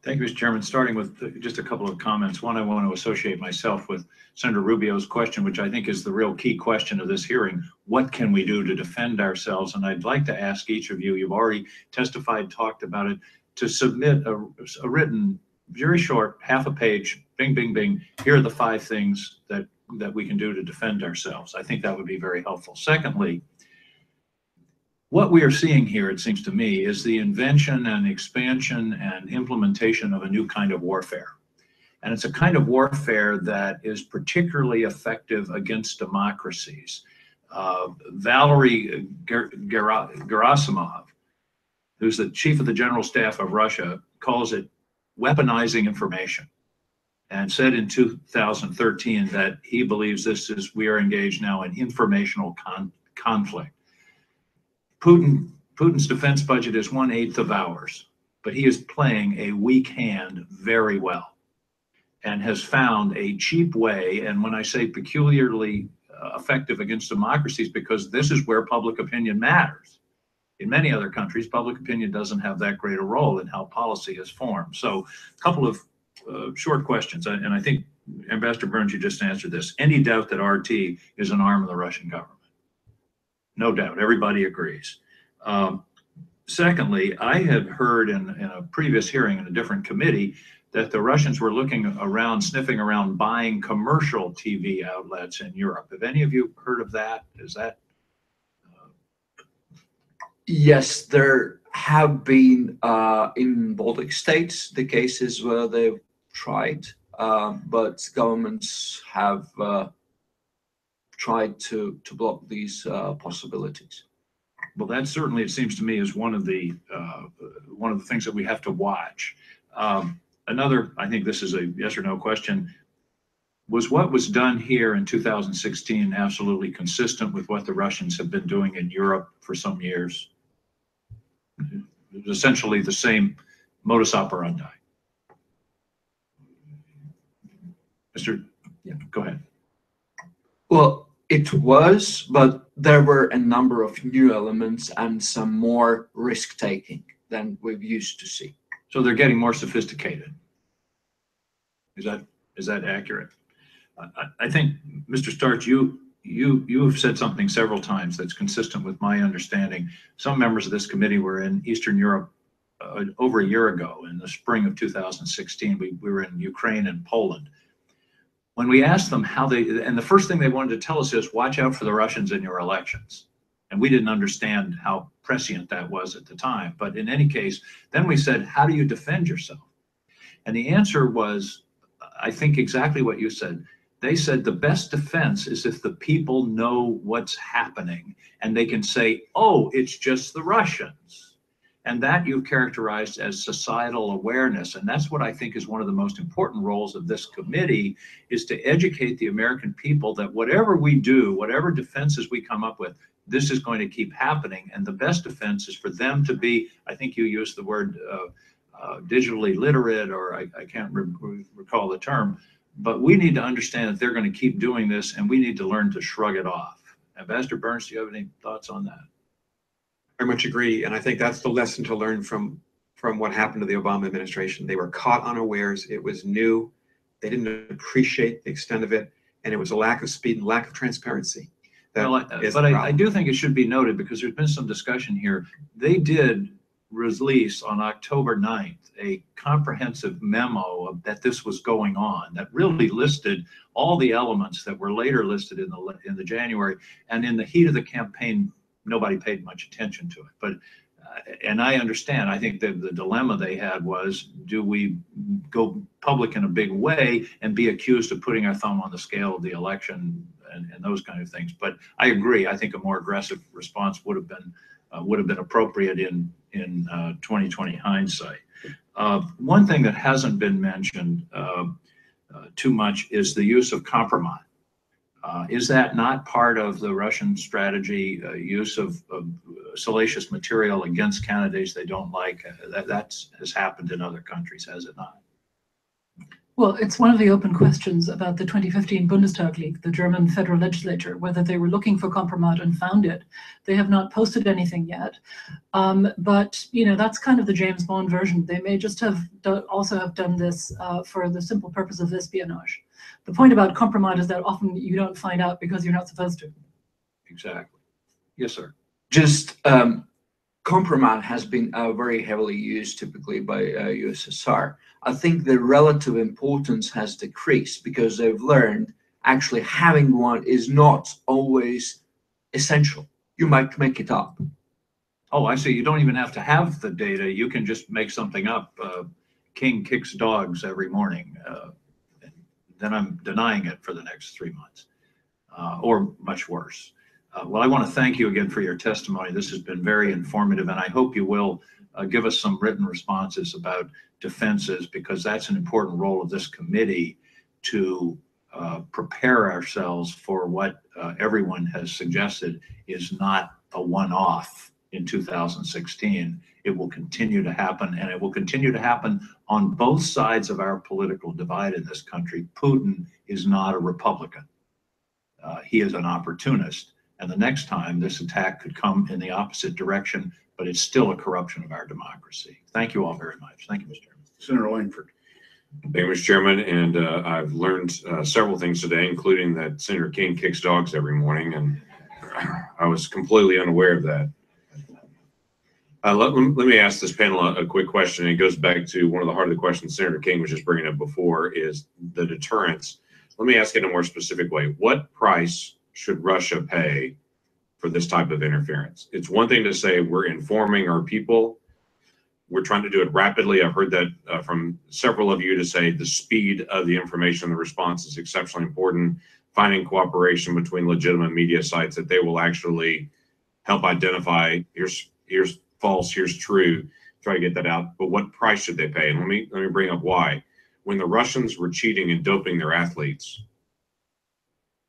Thank you, Mr. Chairman. Starting with just a couple of comments. One, I want to associate myself with Senator Rubio's question, which I think is the real key question of this hearing. What can we do to defend ourselves? And I'd like to ask each of you, you've already testified, talked about it, to submit a written, very short, half a page, bing, bing, bing. Here are the 5 things that we can do to defend ourselves. I think that would be very helpful. Secondly, what we are seeing here, it seems to me, is the invention and expansion and implementation of a new kind of warfare. And it's a kind of warfare that is particularly effective against democracies. Valery Gerasimov, who's the chief of the general staff of Russia, calls it weaponizing information, and said in 2013 that he believes we are engaged now in informational conflict. Putin's defense budget is 1/8 of ours, but he is playing a weak hand very well and has found a cheap way. And when I say peculiarly effective against democracies, because this is where public opinion matters. In many other countries, public opinion doesn't have that great a role in how policy is formed. So a couple of short questions, and I think Ambassador Burns, you just answered this. Any doubt that RT is an arm of the Russian government? No doubt, everybody agrees. Secondly, I had heard in a previous hearing in a different committee that the Russians were looking around, sniffing around, buying commercial TV outlets in Europe. Have any of you heard of that? Is that? Yes, there have been in Baltic states the cases where they've tried, but governments have tried to block these possibilities. Well, that certainly, it seems to me, is one of the things that we have to watch. Another, I think this is a yes or no question, was what was done here in 2016 absolutely consistent with what the Russians have been doing in Europe for some years? It was essentially the same modus operandi. Go ahead. Well, it was, but there were a number of new elements and some more risk-taking than we've used to see. So they're getting more sophisticated. Is that accurate? I think, Mr. Starch, you have said something several times that's consistent with my understanding. Some members of this committee were in Eastern Europe over a year ago, in the spring of 2016. We were in Ukraine and Poland. When we asked them and the first thing they wanted to tell us is, watch out for the Russians in your elections. And we didn't understand how prescient that was at the time. But in any case, then we said, how do you defend yourself? And the answer was, I think, exactly what you said. They said the best defense is if the people know what's happening and they can say, oh, it's just the Russians. And that you've characterized as societal awareness. And that's what I think is one of the most important roles of this committee, is to educate the American people that whatever we do, whatever defenses we come up with, this is going to keep happening. And the best defense is for them to be, I think you used the word digitally literate, or I can't recall the term, but we need to understand that they're going to keep doing this, and we need to learn to shrug it off. Ambassador Burns, do you have any thoughts on that? Very much agree, and I think that's the lesson to learn from what happened to the Obama administration. They were caught unawares. It was new. They didn't appreciate the extent of it, and it was a lack of speed and lack of transparency. I do think it should be noted, because there's been some discussion here. They did release on October 9th a comprehensive memo that this was going on, that really listed all the elements that were later listed in the January. And in the heat of the campaign, nobody paid much attention to it. But and I understand, I think that the dilemma they had was, do we go public in a big way and be accused of putting our thumb on the scale of the election and those kind of things? But I agree, I think a more aggressive response would have been appropriate in 2020 hindsight. One thing that hasn't been mentioned too much is the use of compromise. Is that not part of the Russian strategy, use of salacious material against candidates they don't like? That has happened in other countries, has it not? Well, it's one of the open questions about the 2015 Bundestag League, the German federal legislature, whether they were looking for compromise and found it. They have not posted anything yet. But, you know, that's kind of the James Bond version. They may just have also have done this for the simple purpose of espionage. The point about compromise is that often you don't find out because you're not supposed to. Exactly. Yes, sir. Just compromise has been very heavily used typically by USSR. I think the relative importance has decreased because they've learned actually having one is not always essential. You might make it up. Oh, I see. You don't even have to have the data. You can just make something up. King kicks dogs every morning. then I'm denying it for the next 3 months, or much worse. Well, I want to thank you again for your testimony. This has been very informative, and I hope you will give us some written responses about defenses, because that's an important role of this committee to prepare ourselves for what everyone has suggested is not a one-off in 2016. It will continue to happen, and it will continue to happen on both sides of our political divide in this country. Putin is not a Republican. He is an opportunist. And the next time this attack could come in the opposite direction, but it's still a corruption of our democracy. Thank you all very much. Thank you, Mr. Chairman. Senator Langford. Thank you, Mr. Chairman. And I've learned several things today, including that Senator King kicks dogs every morning, and I was completely unaware of that. Let me ask this panel a quick question. It goes back to one of the heart of the questions Senator King was just bringing up before, is the deterrence. Let me ask it in a more specific way. What price should Russia pay for this type of interference? It's one thing to say we're informing our people. We're trying to do it rapidly. I've heard that from several of you to say the speed of the information, the response is exceptionally important. Finding cooperation between legitimate media sites that they will actually help identify here's false, here's true, try to get that out. But what price should they pay? And let me bring up why. When the Russians were cheating and doping their athletes,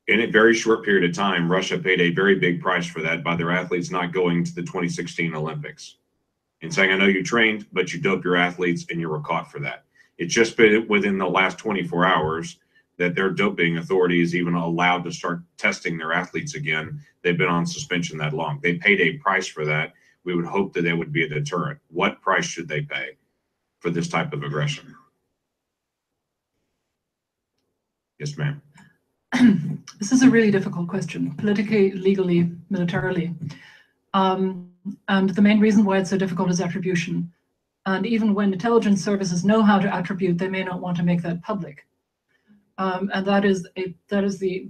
in a very short period of time, Russia paid a very big price for that by their athletes not going to the 2016 Olympics and saying, I know you trained, but you doped your athletes and you were caught for that. It's just been within the last 24 hours that their doping authorities even allowed to start testing their athletes again. They've been on suspension that long. They paid a price for that. We would hope that they would be a deterrent. What price should they pay for this type of aggression? Yes, ma'am. This is a really difficult question, politically, legally, militarily. And the main reason why it's so difficult is attribution. And even when intelligence services know how to attribute, they may not want to make that public. And that is the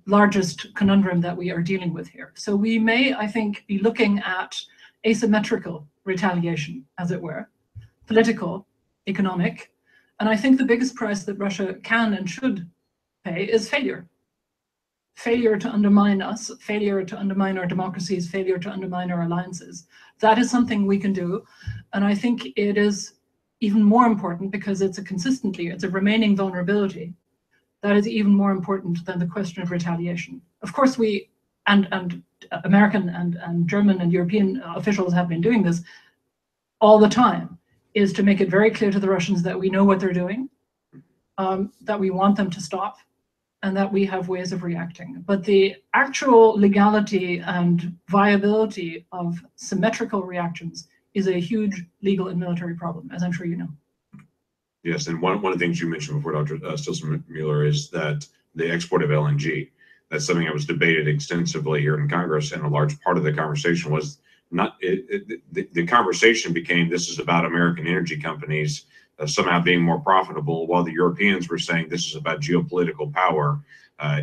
largest conundrum that we are dealing with here. So we may, I think, be looking at asymmetrical retaliation, as it were, political, economic. And I think the biggest price that Russia can and should pay is failure. Failure to undermine us, failure to undermine our democracies, failure to undermine our alliances. That is something we can do. And I think it is even more important because it's a remaining vulnerability. That is even more important than the question of retaliation. Of course, we, and American and German and European officials have been doing this all the time, is to make it very clear to the Russians that we know what they're doing, that we want them to stop, and that we have ways of reacting. But the actual legality and viability of symmetrical reactions is a huge legal and military problem, as I'm sure you know. Yes, and one of the things you mentioned before, Dr. Stilson-Mueller, is that the export of LNG. That's something that was debated extensively here in Congress, and a large part of the conversation was the conversation became this is about American energy companies somehow being more profitable, while the Europeans were saying this is about geopolitical power.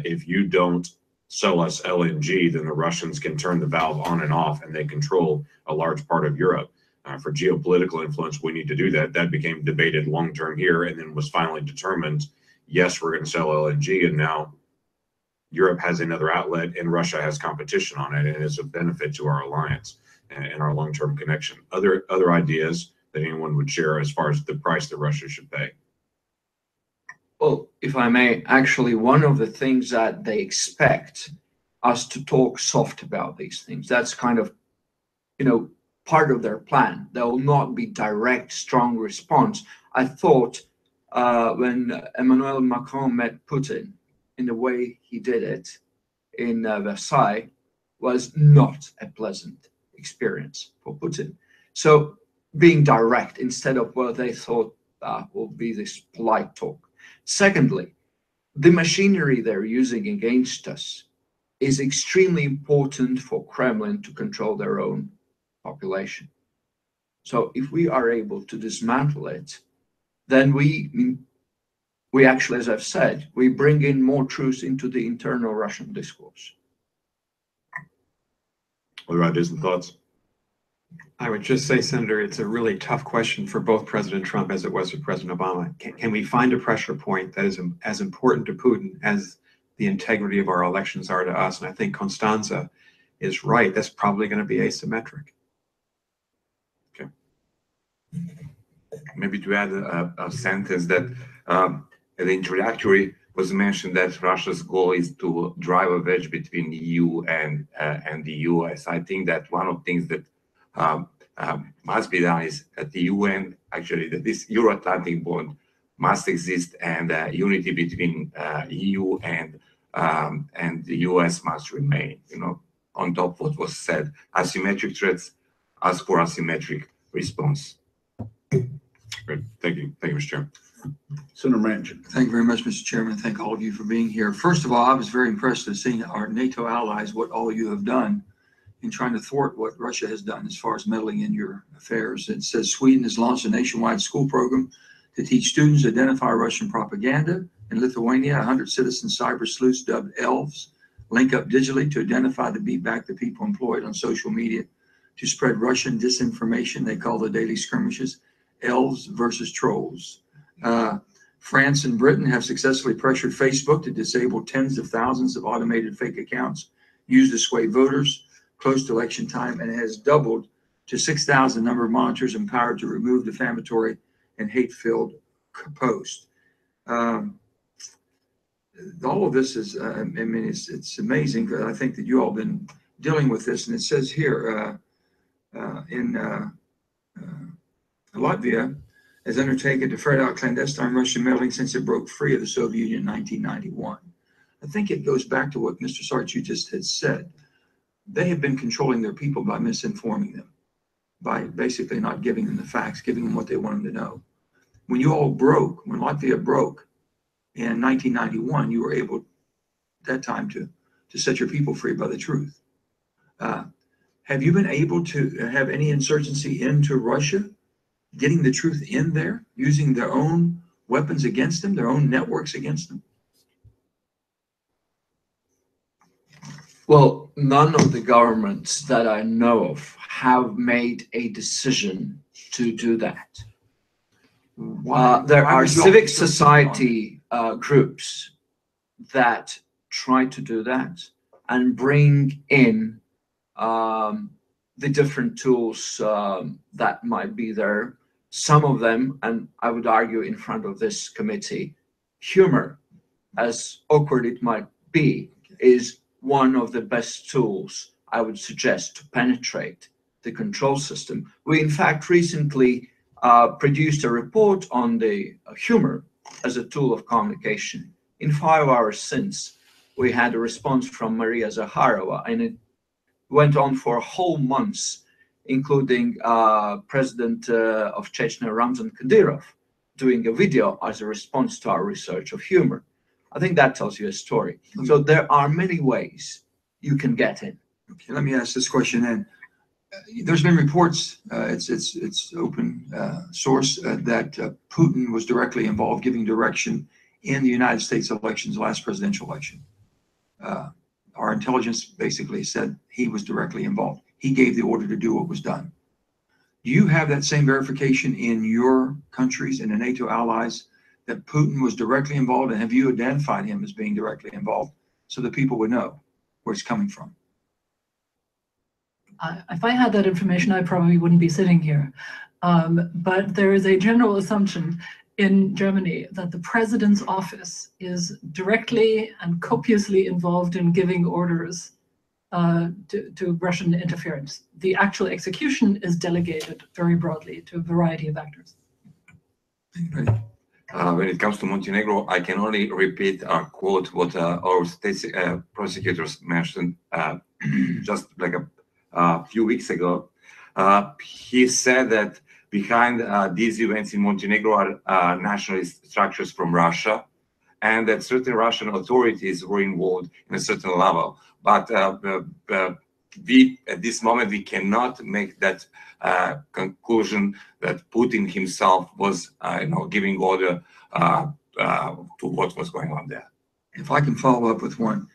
If you don't sell us LNG, then the Russians can turn the valve on and off, and they control a large part of Europe. For geopolitical influence, we need to do that. That became debated long-term here, and then was finally determined, yes, we're going to sell LNG, and now Europe has another outlet, and Russia has competition on it, and it's a benefit to our alliance and our long-term connection. Other ideas that anyone would share as far as the price that Russia should pay? Well, if I may, actually, one of the things that they expect us to talk soft about these things, that's kind of, part of their plan. There will not be direct, strong response. I thought when Emmanuel Macron met Putin in the way he did it in Versailles was not a pleasant experience for Putin. So being direct instead of what they thought will be this polite talk. Secondly, the machinery they're using against us is extremely important for Kremlin to control their own population. So if we are able to dismantle it, then we actually, as I've said, we bring in more truth into the internal Russian discourse. Other ideas and thoughts? I would just say, Senator, it's a really tough question for both President Trump as it was for President Obama. Can we find a pressure point that is as important to Putin as the integrity of our elections are to us? And I think Constanza is right. That's probably going to be asymmetric. Okay. Maybe to add a sentence that the introductory was mentioned that Russia's goal is to drive a wedge between the EU and the US. I think that one of the things that must be done is at the UN, actually, that this Euro-Atlantic bond must exist, and unity between EU and the US must remain. You know, on top of what was said, asymmetric threats ask for asymmetric response. Great. Thank you, Mr. Chairman. Senator Manchin. Thank you very much, Mr. Chairman. Thank all of you for being here. First of all, I was very impressed with seeing our NATO allies, what all you have done in trying to thwart what Russia has done as far as meddling in your affairs. It says Sweden has launched a nationwide school program to teach students to identify Russian propaganda. In Lithuania, 100 citizen cyber sleuths dubbed elves link up digitally to identify the beat back the people employed on social media to spread Russian disinformation. They call the daily skirmishes elves versus trolls. France and Britain have successfully pressured Facebook to disable tens of thousands of automated fake accounts used to sway voters close to election time, and it has doubled to 6,000 number of monitors empowered to remove defamatory and hate-filled posts. All of this is, I mean, it's amazing. I think that you all have been dealing with this, and it says here in Latvia has undertaken to ferret out clandestine Russian meddling since it broke free of the Soviet Union in 1991. I think it goes back to what Mr. Sarch, you just had said. They have been controlling their people by misinforming them, by basically not giving them the facts, giving them what they want them to know. When you all broke, when Latvia broke in 1991, you were able at that time to set your people free by the truth. Have you been able to have any insurgency into Russia, getting the truth in there, using their own weapons against them, their own networks against them? Well, none of the governments that I know of have made a decision to do that. There are civic society groups that try to do that and bring in the different tools that might be there. Some of them, and I would argue in front of this committee, humor, as awkward it might be, is one of the best tools I would suggest to penetrate the control system. We, in fact, recently produced a report on the humor as a tool of communication. In 5 hours since, we had a response from Maria Zakharova, and it went on for whole months, including President of Chechnya, Ramzan Kadyrov, doing a video as a response to our research of humor. I think that tells you a story. So there are many ways you can get in. Okay, let me ask this question then. There's been reports, it's open source, that Putin was directly involved giving direction in the United States elections, the last presidential election. Our intelligence basically said he was directly involved. He gave the order to do what was done. Do you have that same verification in your countries and the NATO allies that Putin was directly involved, and have you identified him as being directly involved so that people would know where it's coming from? If I had that information, I probably wouldn't be sitting here. But there is a general assumption in Germany that the president's office is directly and copiously involved in giving orders to Russian interference. The actual execution is delegated very broadly to a variety of actors. When it comes to Montenegro, I can only repeat quote what our state prosecutors mentioned just like a few weeks ago. He said that behind these events in Montenegro are nationalist structures from Russia, and that certain Russian authorities were involved in a certain level. But we, at this moment, we cannot make that conclusion that Putin himself was, giving order to what was going on there. If I can follow up with one,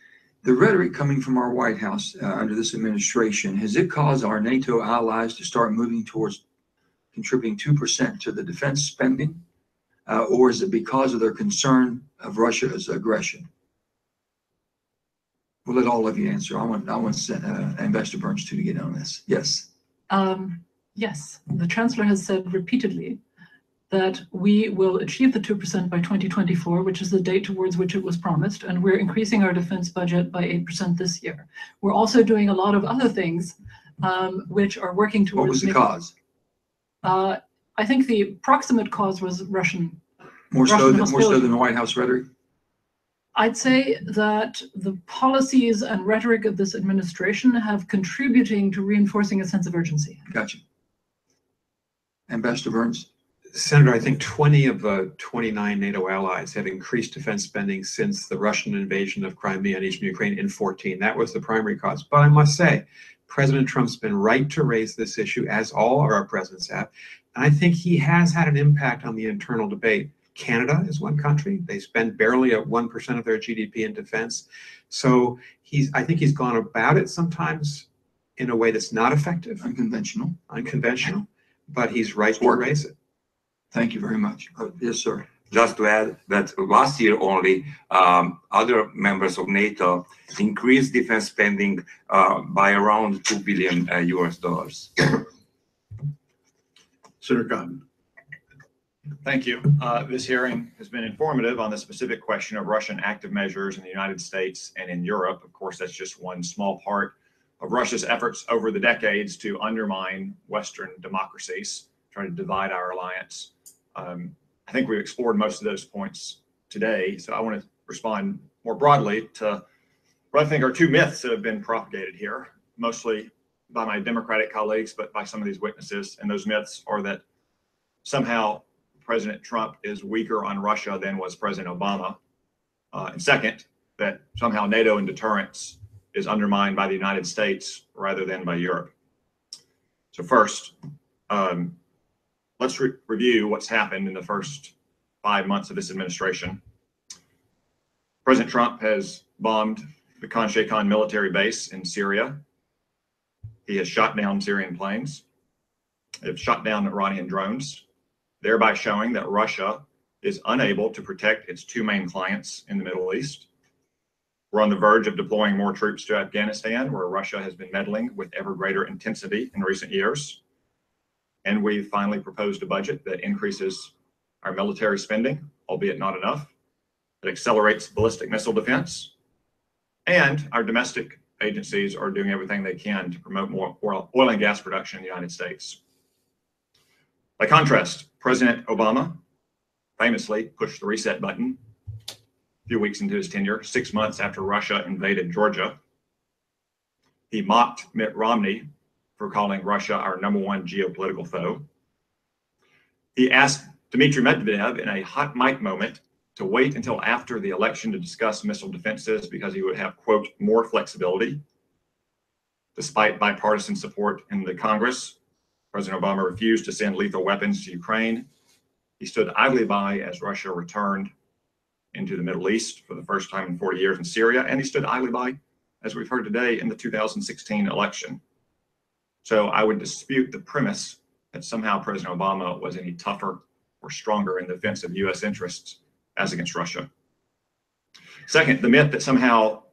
The rhetoric coming from our White House under this administration, has it caused our NATO allies to start moving towards contributing 2% to the defense spending? Or is it because of their concern of Russia's aggression? We'll let all of you answer. I want Ambassador Burns too to get on this. Yes. Yes, the Chancellor has said repeatedly that we will achieve the 2% by 2024, which is the date towards which it was promised, and we're increasing our defense budget by 8% this year. We're also doing a lot of other things which are working towards— What was the cause? I think the proximate cause was Russian. More so than the White House rhetoric? I'd say that the policies and rhetoric of this administration have contributing to reinforcing a sense of urgency. Gotcha. Ambassador Burns? Senator, I think 20 of the 29 NATO allies have increased defense spending since the Russian invasion of Crimea and eastern Ukraine in 2014. That was the primary cause. But I must say, President Trump's been right to raise this issue, as all of our presidents have. And I think he has had an impact on the internal debate. Canada is one country. They spend barely at 1% of their GDP in defense. So I think he's gone about it sometimes in a way that's not effective. Unconventional, but he's right to raise it. Thank you very much. Yes, sir. Just to add that last year only, other members of NATO increased defense spending by around $2 billion US. Senator Cotton. Thank you. This hearing has been informative on the specific question of Russian active measures in the United States and in Europe. Of course, that's just one small part of Russia's efforts over the decades to undermine Western democracies, try to divide our alliance. I think we've explored most of those points today, so I want to respond more broadly to what I think are two myths that have been propagated here, mostly by my Democratic colleagues, but by some of these witnesses. And those myths are that somehow President Trump is weaker on Russia than was President Obama. And second, that somehow NATO and deterrence is undermined by the United States rather than by Europe. So first, let's review what's happened in the first 5 months of this administration. President Trump has bombed the Khan Sheikhan military base in Syria. He has shot down Syrian planes. They have shot down Iranian drones, thereby showing that Russia is unable to protect its two main clients in the Middle East. We're on the verge of deploying more troops to Afghanistan, where Russia has been meddling with ever greater intensity in recent years. And we've finally proposed a budget that increases our military spending, albeit not enough, that accelerates ballistic missile defense. And our domestic agencies are doing everything they can to promote more oil and gas production in the United States. By contrast, President Obama famously pushed the reset button a few weeks into his tenure, 6 months after Russia invaded Georgia. He mocked Mitt Romney for calling Russia our #1 geopolitical foe. He asked Dmitry Medvedev in a hot mic moment to wait until after the election to discuss missile defenses because he would have, quote, more flexibility. Despite bipartisan support in the Congress, President Obama refused to send lethal weapons to Ukraine. He stood idly by as Russia returned into the Middle East for the first time in 40 years in Syria, and he stood idly by, as we've heard today, in the 2016 election. So I would dispute the premise that somehow President Obama was any tougher or stronger in the defense of U.S. interests as against Russia. Second, the myth that somehow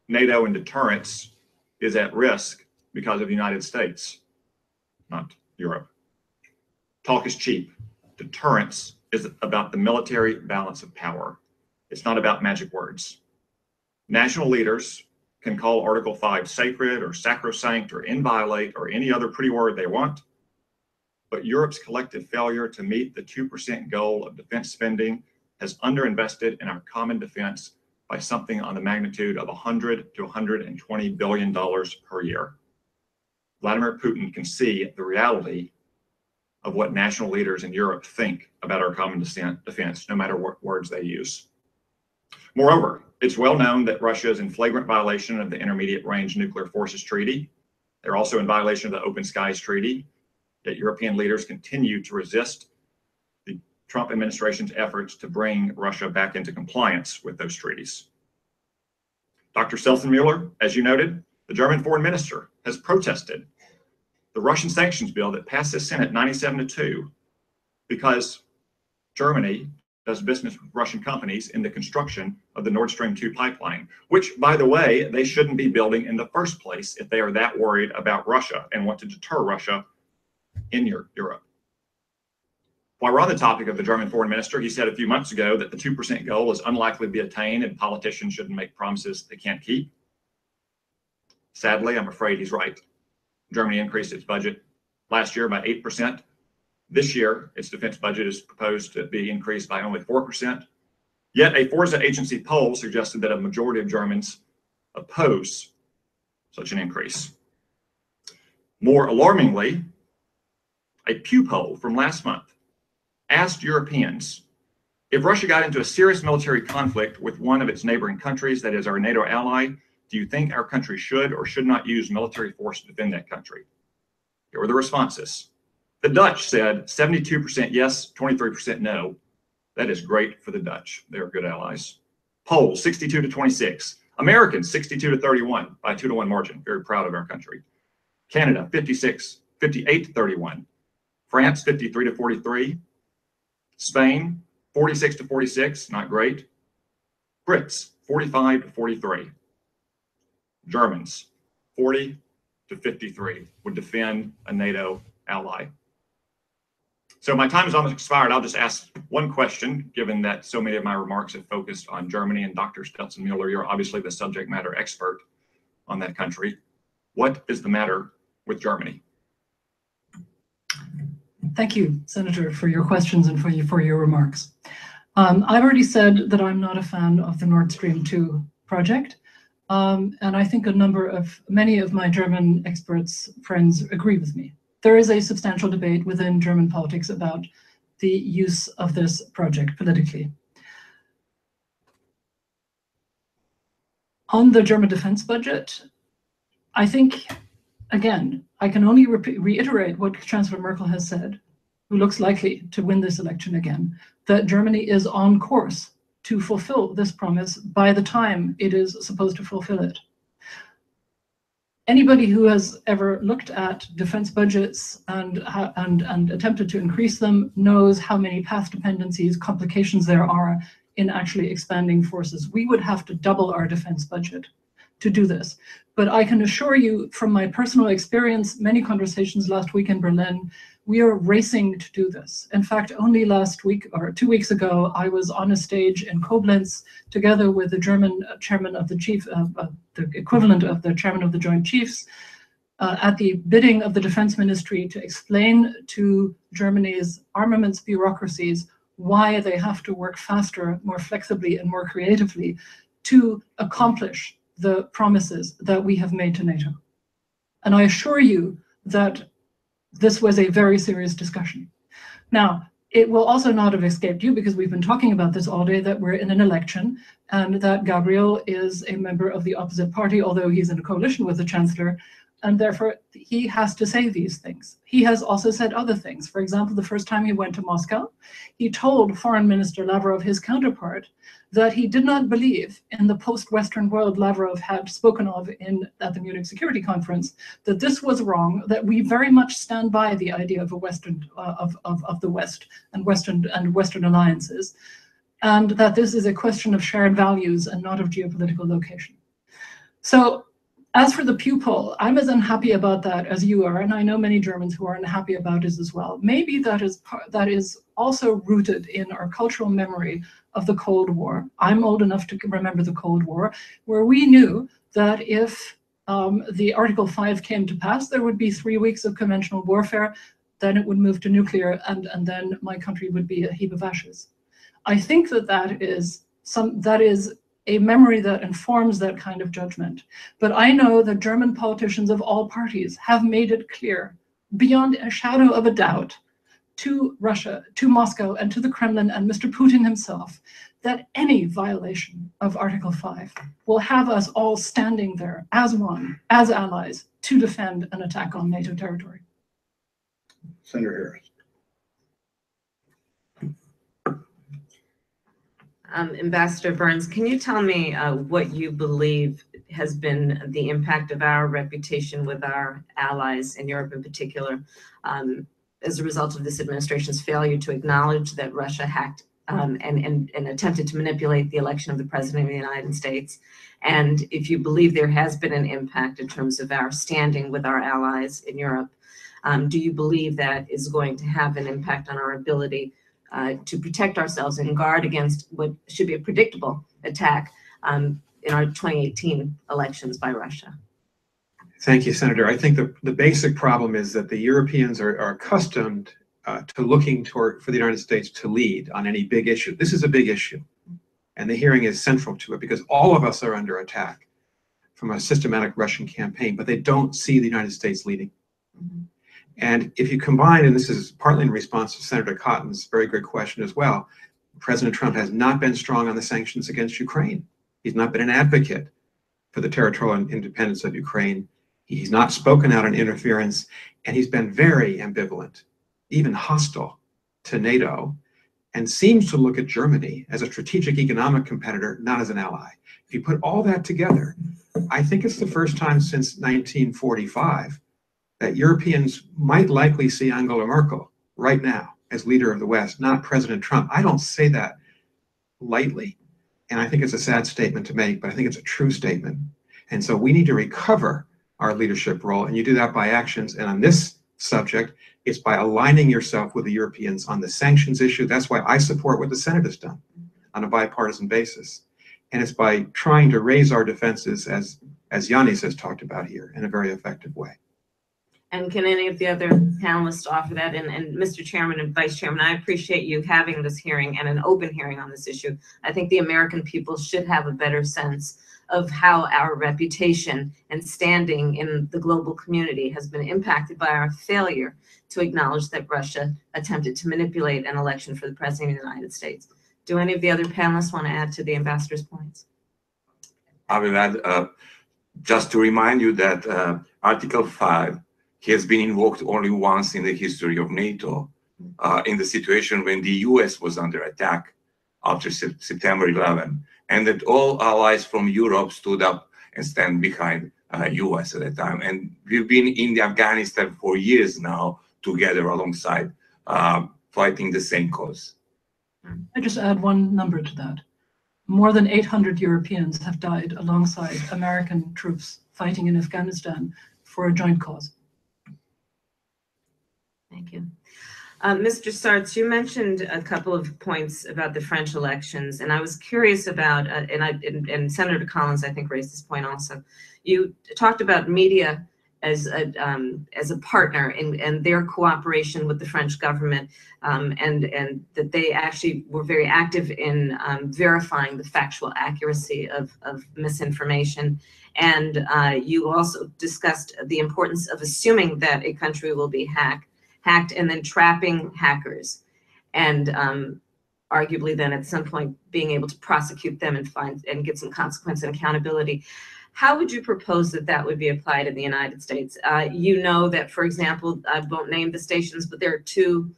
NATO and deterrence is at risk because of the United States, not Europe. Talk is cheap. Deterrence is about the military balance of power. It's not about magic words. National leaders can call Article 5 sacred or sacrosanct or inviolate or any other pretty word they want, but Europe's collective failure to meet the 2% goal of defense spending has underinvested in our common defense by something on the magnitude of $100 to $120 billion per year. Vladimir Putin can see the reality of what national leaders in Europe think about our common defense, no matter what words they use. Moreover, it's well known that Russia is in flagrant violation of the Intermediate Range Nuclear Forces Treaty. They're also in violation of the Open Skies Treaty, yet European leaders continue to resist the Trump administration's efforts to bring Russia back into compliance with those treaties. Dr. Selzenmuller, as you noted, the German foreign minister, has protested the Russian sanctions bill that passed the Senate 97-2 because Germany does business with Russian companies in the construction of the Nord Stream 2 pipeline, which, by the way, they shouldn't be building in the first place if they are that worried about Russia and want to deter Russia in Europe. While we're on the topic of the German foreign minister, he said a few months ago that the 2% goal is unlikely to be attained and politicians shouldn't make promises they can't keep. Sadly, I'm afraid he's right. Germany increased its budget last year by 8%. This year, its defense budget is proposed to be increased by only 4%. Yet a Forza agency poll suggested that a majority of Germans oppose such an increase. More alarmingly, a Pew poll from last month asked Europeans, if Russia got into a serious military conflict with one of its neighboring countries, that is our NATO ally, do you think our country should or should not use military force to defend that country? Here were the responses. The Dutch said 72% yes, 23% no. That is great for the Dutch. They are good allies. Poles, 62-26. Americans, 62-31 by a 2-to-1 margin. Very proud of our country. Canada, 58-31. France, 53-43. Spain, 46-46, not great. Brits, 45-43. Germans, 40-53 would defend a NATO ally. So my time is almost expired. I'll just ask one question, given that so many of my remarks have focused on Germany, and Dr. Selzenmuller, you're obviously the subject matter expert on that country. What is the matter with Germany? Thank you, Senator, for your questions and for your remarks. I've already said that I'm not a fan of the Nord Stream 2 project. And I think many of my German experts friends agree with me. There is a substantial debate within German politics about the use of this project politically. On the German defense budget, I think, again, I can only reiterate what Chancellor Merkel has said, who looks likely to win this election again, that Germany is on course to fulfill this promise by the time it is supposed to fulfill it. Anybody who has ever looked at defense budgets and attempted to increase them knows how many path dependencies, complications there are in actually expanding forces. We would have to double our defense budget to do this. But I can assure you from my personal experience, many conversations last week in Berlin, we are racing to do this. In fact, only last week or 2 weeks ago, I was on a stage in Koblenz together with the German chairman of the the equivalent of the chairman of the Joint Chiefs, at the bidding of the defense ministry to explain to Germany's armaments bureaucracies why they have to work faster, more flexibly, and more creatively to accomplish the promises that we have made to NATO. And I assure you that this was a very serious discussion. Now, it will also not have escaped you, because we've been talking about this all day, that we're in an election and that Gabriel is a member of the opposite party, although he's in a coalition with the chancellor, and therefore he has to say these things. He has also said other things. For example, the first time he went to Moscow, he told Foreign Minister Lavrov, his counterpart, that he did not believe in the post-Western world Lavrov had spoken of at the Munich Security Conference, that this was wrong, that we very much stand by the idea of a Western of the West and Western alliances, and that this is a question of shared values and not of geopolitical location. So, as for the Pew poll, I'm as unhappy about that as you are, and I know many Germans who are unhappy about it as well. Maybe that is also rooted in our cultural memory of the Cold War. I'm old enough to remember the Cold War, where we knew that if the Article 5 came to pass, there would be 3 weeks of conventional warfare, then it would move to nuclear, and then my country would be a heap of ashes. I think that is a memory that informs that kind of judgment. But I know that German politicians of all parties have made it clear, beyond a shadow of a doubt, to Russia, to Moscow, and to the Kremlin and Mr. Putin himself, that any violation of Article 5 will have us all standing there as one, as allies, to defend an attack on NATO territory. Senator Harris. Ambassador Burns, can you tell me what you believe has been the impact of our reputation with our allies in Europe in particular as a result of this administration's failure to acknowledge that Russia hacked and attempted to manipulate the election of the President of the United States? And if you believe there has been an impact in terms of our standing with our allies in Europe, do you believe that is going to have an impact on our ability to protect ourselves and guard against what should be a predictable attack in our 2018 elections by Russia? Thank you, Senator. I think the basic problem is that the Europeans are accustomed to looking for the United States to lead on any big issue. This is a big issue, and the hearing is central to it because all of us are under attack from a systematic Russian campaign, but they don't see the United States leading. Mm-hmm. And if you combine, and this is partly in response to Senator Cotton's very good question as well, President Trump has not been strong on the sanctions against Ukraine. He's not been an advocate for the territorial independence of Ukraine. He's not spoken out on interference, and he's been very ambivalent, even hostile to NATO, and seems to look at Germany as a strategic economic competitor, not as an ally. If you put all that together, I think it's the first time since 1945 that Europeans might likely see Angela Merkel right now as leader of the West, not President Trump. I don't say that lightly, and I think it's a sad statement to make, but I think it's a true statement. And so we need to recover our leadership role, and you do that by actions. And on this subject, it's by aligning yourself with the Europeans on the sanctions issue. That's why I support what the Senate has done on a bipartisan basis. And it's by trying to raise our defenses, as Yanis has talked about here, in a very effective way. And can any of the other panelists offer that? And Mr. Chairman and Vice Chairman, I appreciate you having this hearing and an open hearing on this issue. I think the American people should have a better sense of how our reputation and standing in the global community has been impacted by our failure to acknowledge that Russia attempted to manipulate an election for the President of the United States. Do any of the other panelists want to add to the ambassador's points? I will add, just to remind you that Article 5 has been invoked only once in the history of NATO, in the situation when the US was under attack after September 11, and that all allies from Europe stood up and stand behind US at that time. And we've been in Afghanistan for years now together alongside, fighting the same cause. I just add one number to that. More than 800 Europeans have died alongside American troops fighting in Afghanistan for a joint cause. Thank you. Mr. Sartz, you mentioned a couple of points about the French elections, and I was curious about, and Senator Collins, I think, raised this point also. You talked about media as a partner in their cooperation with the French government, and that they actually were very active in verifying the factual accuracy of misinformation. And you also discussed the importance of assuming that a country will be hacked and then trapping hackers, and arguably then at some point being able to prosecute them and get some consequence and accountability. How would you propose that would be applied in the United States? You know that, for example, I won't name the stations, but there are two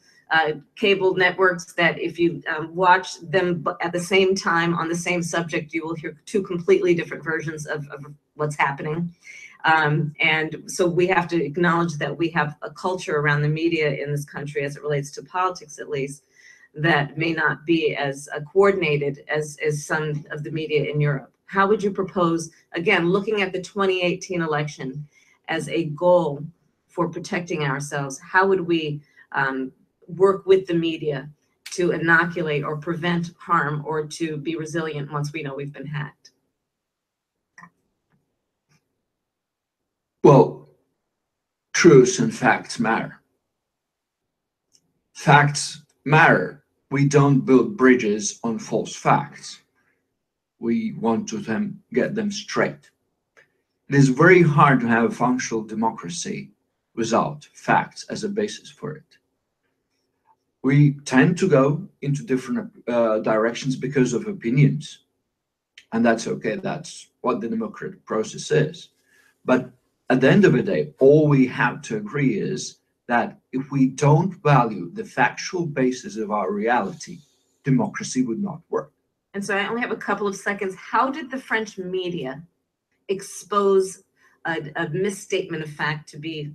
cable networks that if you watch them at the same time on the same subject, you will hear two completely different versions of what's happening. And so we have to acknowledge that we have a culture around the media in this country, as it relates to politics at least, that may not be as coordinated as some of the media in Europe. How would you propose, again, looking at the 2018 election as a goal for protecting ourselves, how would we work with the media to inoculate or prevent harm or to be resilient once we know we've been hacked? Well, truths and facts matter. Facts matter. We don't build bridges on false facts. We want to get them straight. It is very hard to have a functional democracy without facts as a basis for it. We tend to go into different directions because of opinions, and that's okay. That's what the democratic process is. But at the end of the day, all we have to agree is that if we don't value the factual basis of our reality, democracy would not work. And so I only have a couple of seconds. How did the French media expose a misstatement of fact to be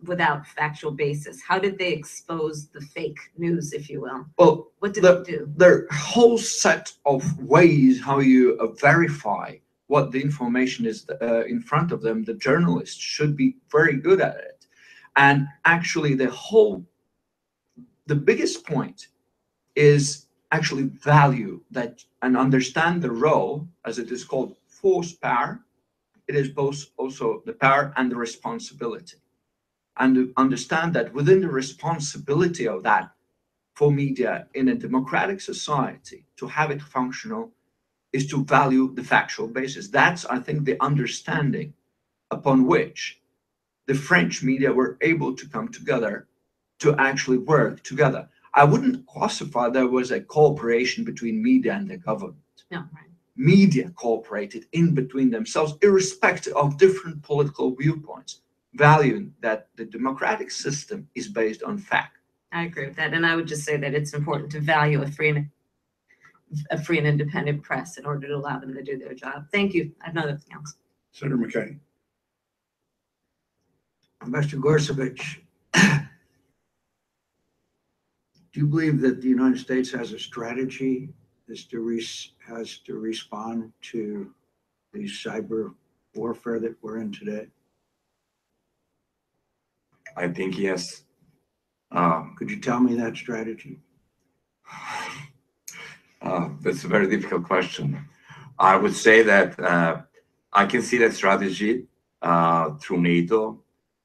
without factual basis? How did they expose the fake news, if you will? Well, What did they do? there are a whole set of ways how you verify what the information is in front of them. The journalists should be very good at it. And actually the biggest point is actually value that and understand the role, as it is called, force power. It is both also the power and the responsibility. And to understand that within the responsibility of that for media in a democratic society, to have it functional, is to value the factual basis. That's, I think, the understanding upon which the French media were able to come together to actually work together. I wouldn't classify there was a cooperation between media and the government. No, right. Media cooperated in between themselves, irrespective of different political viewpoints, valuing that the democratic system is based on fact. I agree with that. And I would just say that it's important to value a free and independent press in order to allow them to do their job. Thank you. I have nothing else. Senator McCain. Mr. Gorsuch, do you believe that the United States has a strategy has to respond to the cyber warfare that we're in today? I think yes. Could you tell me that strategy? That's a very difficult question. I would say that I can see that strategy through NATO,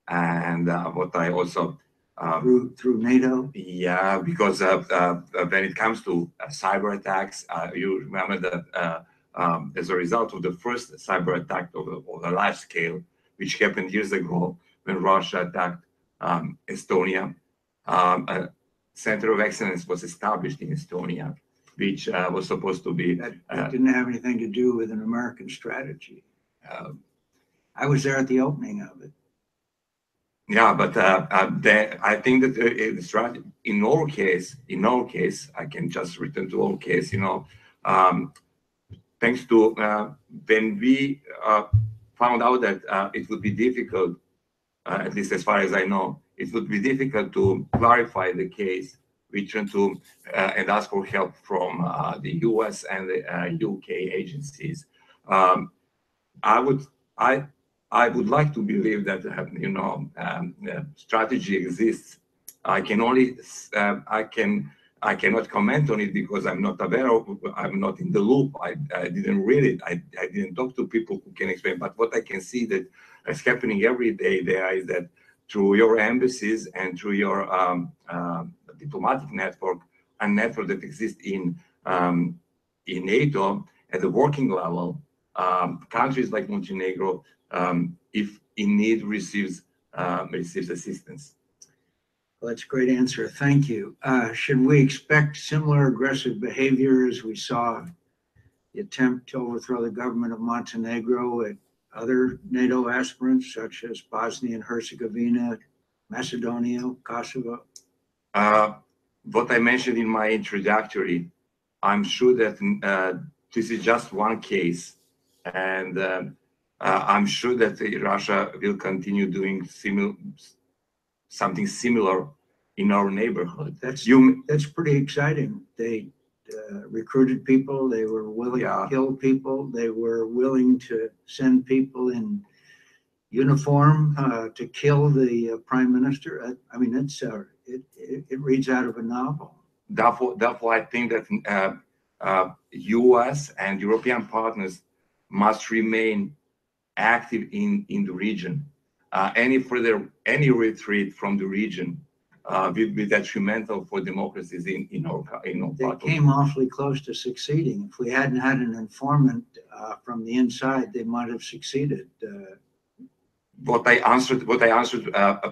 and what I also through NATO. Yeah, because when it comes to cyber attacks, you remember that as a result of the first cyber attack of a large scale, which happened years ago when Russia attacked Estonia, a center of excellence was established in Estonia, which was supposed to be. That didn't have anything to do with an American strategy. I was there at the opening of it. Yeah, but I think that the strategy in our case, I can just return to our case. Thanks to when we found out that it would be difficult, at least as far as I know, it would be difficult to clarify the case. We turned to and asked for help from the U.S. and the U.K. agencies. I would like to believe that strategy exists. I cannot comment on it because I'm not aware of. I'm not in the loop. I didn't read it. I didn't talk to people who can explain. But what I can see that is happening every day there is that through your embassies and through your diplomatic network, a network that exists in NATO at the working level, countries like Montenegro, if in need, receives assistance. Well, that's a great answer. Thank you. Should we expect similar aggressive behavior as we saw the attempt to overthrow the government of Montenegro at other NATO aspirants, such as Bosnia and Herzegovina, Macedonia, Kosovo? What I mentioned in my introductory, I'm sure that this is just one case, and I'm sure that Russia will continue doing something similar in our neighborhood. That's pretty exciting. They recruited people. They were willing to kill people. They were willing to send people in uniform to kill the prime minister. I mean, it reads out of a novel. Therefore, I think that U.S. and European partners must remain active in the region. Any retreat from the region will be detrimental for democracies in our They came awfully close to succeeding. If we hadn't had an informant from the inside, they might have succeeded. What I answered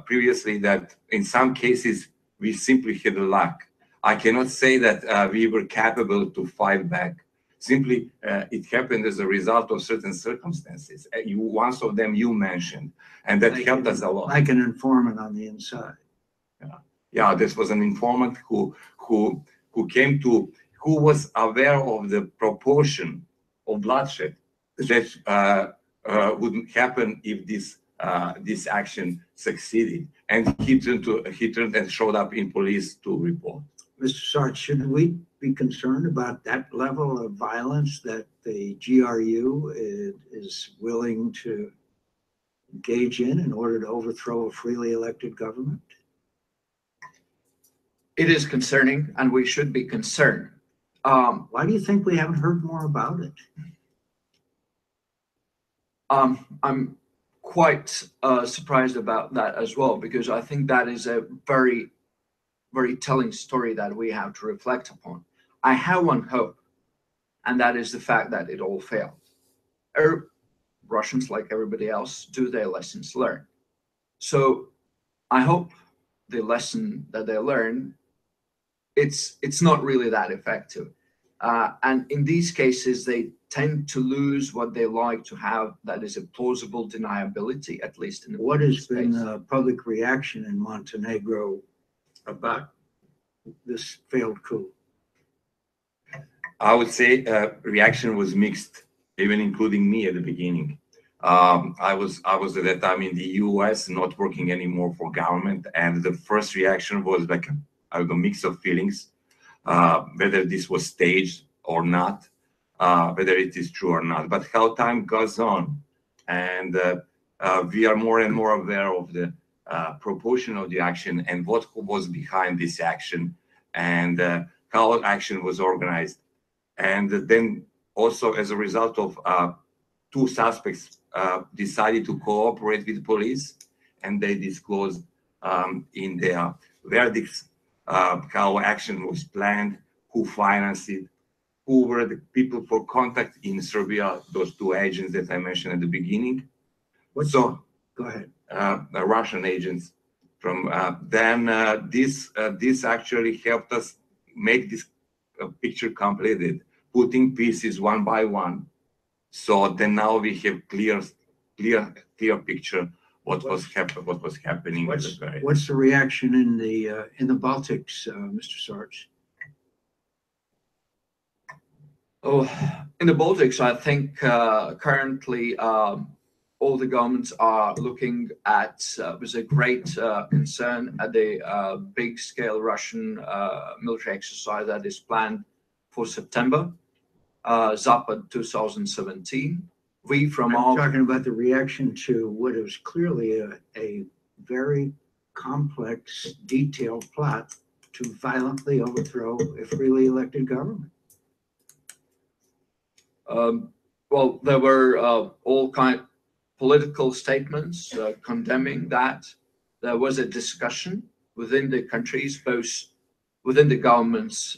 previously, that in some cases we simply had luck. I cannot say that we were capable to fight back. Simply, it happened as a result of certain circumstances. One of them you mentioned, and that helped us a lot. Like an informant on the inside. Yeah, this was an informant who came to who was aware of the proportion of bloodshed that would happen if this action succeeded. And he turned and showed up in police to report. Mr. Sarch, should we be concerned about that level of violence that the GRU is willing to engage in order to overthrow a freely elected government? It is concerning, and we should be concerned. Why do you think we haven't heard more about it? I'm quite surprised about that as well, because I think that is a very, very telling story that we have to reflect upon. I have one hope, and that is the fact that it all failed. Russians, like everybody else, do their lessons learned. So I hope the lesson that they learn, it's not really that effective. And in these cases, they tend to lose what they like to have, that is a plausible deniability, at least in the What has been the public reaction in Montenegro about this failed coup? I would say reaction was mixed, even including me at the beginning. I was at that time in the US, not working anymore for government, and the first reaction was like a mix of feelings, whether this was staged or not, whether it is true or not. But how time goes on, and we are more and more aware of the proportion of the action and what was behind this action, and how action was organized. And then also as a result of two suspects decided to cooperate with police, and they disclosed in their verdicts how action was planned, who financed it, who were the people for contact in Serbia, those two agents that I mentioned at the beginning. Go ahead. The Russian agents. From then this actually helped us make this picture completed, putting pieces one by one. So then now we have clear picture what was happening. What's the reaction in the Baltics, Mr. Sarch? Oh, in the Baltics, I think currently all the governments are looking at with a great concern at the big-scale Russian military exercise that is planned for September, Zapad 2017. I'm talking about the reaction to what is clearly a very complex, detailed plot to violently overthrow a freely elected government. Well, there were all kind of political statements condemning that. There was a discussion within the countries, both within the government's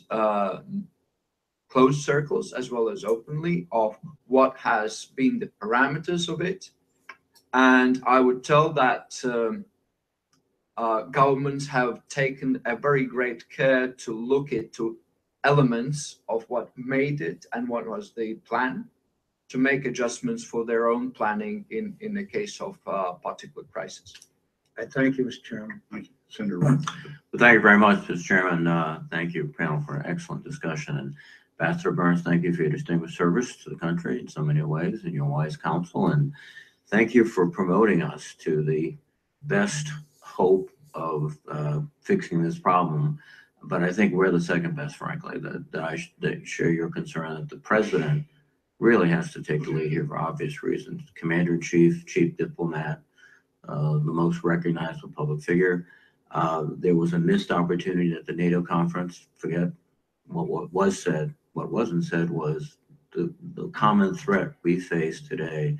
closed circles as well as openly, of what has been the parameters of it. And I would tell that governments have taken a very great care to look into elements of what made it and what was the plan, to make adjustments for their own planning in the case of particular crisis. I thank you, Mr. Chairman. Thank you, Senator Ryan. Well, thank you very much, Mr. Chairman. Thank you, panel, for an excellent discussion. And Ambassador Burns, thank you for your distinguished service to the country in so many ways and your wise counsel. And thank you for promoting us to the best hope of fixing this problem. But I think we're the second best, frankly, that I share your concern that the president really has to take the lead here for obvious reasons. Commander-in-chief, chief diplomat, the most recognizable public figure. There was a missed opportunity at the NATO conference. Forget what was said. What wasn't said was the common threat we face today,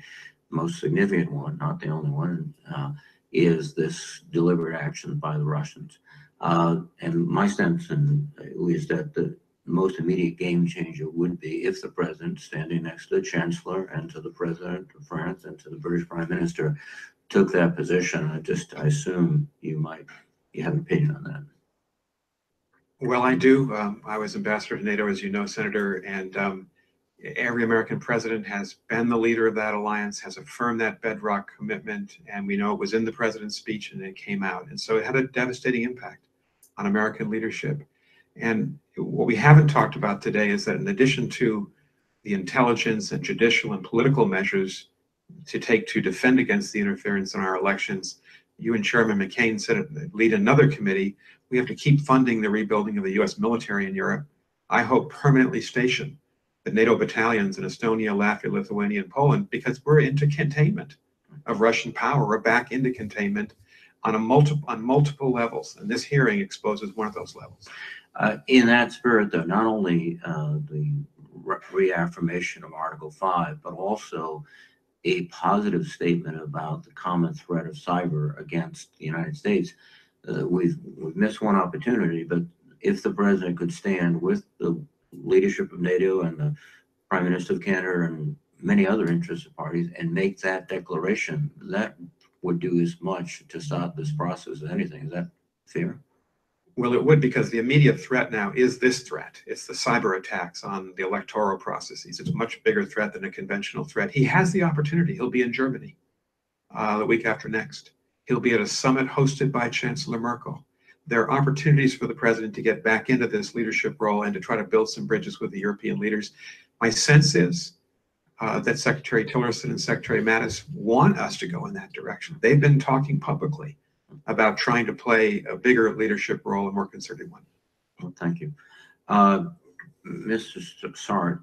the most significant one, not the only one, is this deliberate action by the Russians. And my sense is that the most immediate game changer would be if the president, standing next to the chancellor and to the president of France and to the British prime minister, took that position. I assume you have an opinion on that. Well, I do. I was ambassador to NATO, as you know, Senator, and every American president has been the leader of that alliance, has affirmed that bedrock commitment, and we know it was in the president's speech and it came out. And so it had a devastating impact on American leadership. And what we haven't talked about today is that in addition to the intelligence and judicial and political measures to take to defend against the interference in our elections, you and Chairman McCain lead another committee. We have to keep funding the rebuilding of the U.S. military in Europe. I hope permanently station the NATO battalions in Estonia, Latvia, Lithuania, and Poland, because we're into containment of Russian power. We're back into containment on multiple levels, and this hearing exposes one of those levels. In that spirit, though, not only the reaffirmation of Article 5, but also a positive statement about the common threat of cyber against the United States. We've missed one opportunity, but if the president could stand with the leadership of NATO and the Prime Minister of Canada and many other interested parties and make that declaration, that would do as much to start this process as anything. Is that fair? Well, it would, because the immediate threat now is this threat. It's the cyber attacks on the electoral processes. It's a much bigger threat than a conventional threat. He has the opportunity. He'll be in Germany the week after next. He'll be at a summit hosted by Chancellor Merkel. There are opportunities for the president to get back into this leadership role and to try to build some bridges with the European leaders. My sense is that Secretary Tillerson and Secretary Mattis want us to go in that direction. They've been talking publicly about trying to play a bigger leadership role, a more concerted one. Well, thank you. Mr. Sart,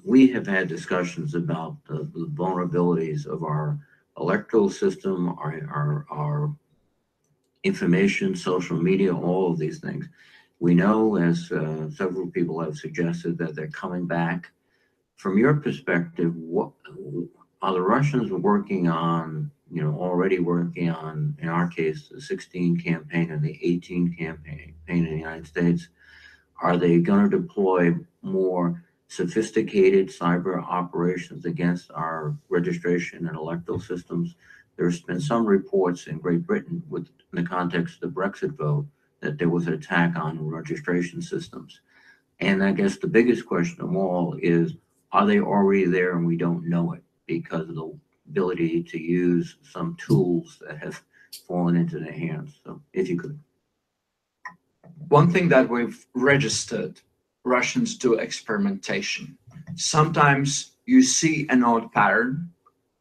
we have had discussions about the vulnerabilities of our electoral system, our information, social media, all of these things. We know, as several people have suggested, that they're coming back. From your perspective, what are the Russians working on, already working on, in our case, the 16 campaign and the 18 campaign in the United States? Are they going to deploy more sophisticated cyber operations against our registration and electoral systems? There's been some reports in Great Britain, in the context of the Brexit vote, that there was an attack on registration systems. And I guess the biggest question of all is, are they already there and we don't know it because of the ability to use some tools that have fallen into their hands? So if you could. One thing that we've registered, Russians do experimentation. Sometimes you see an odd pattern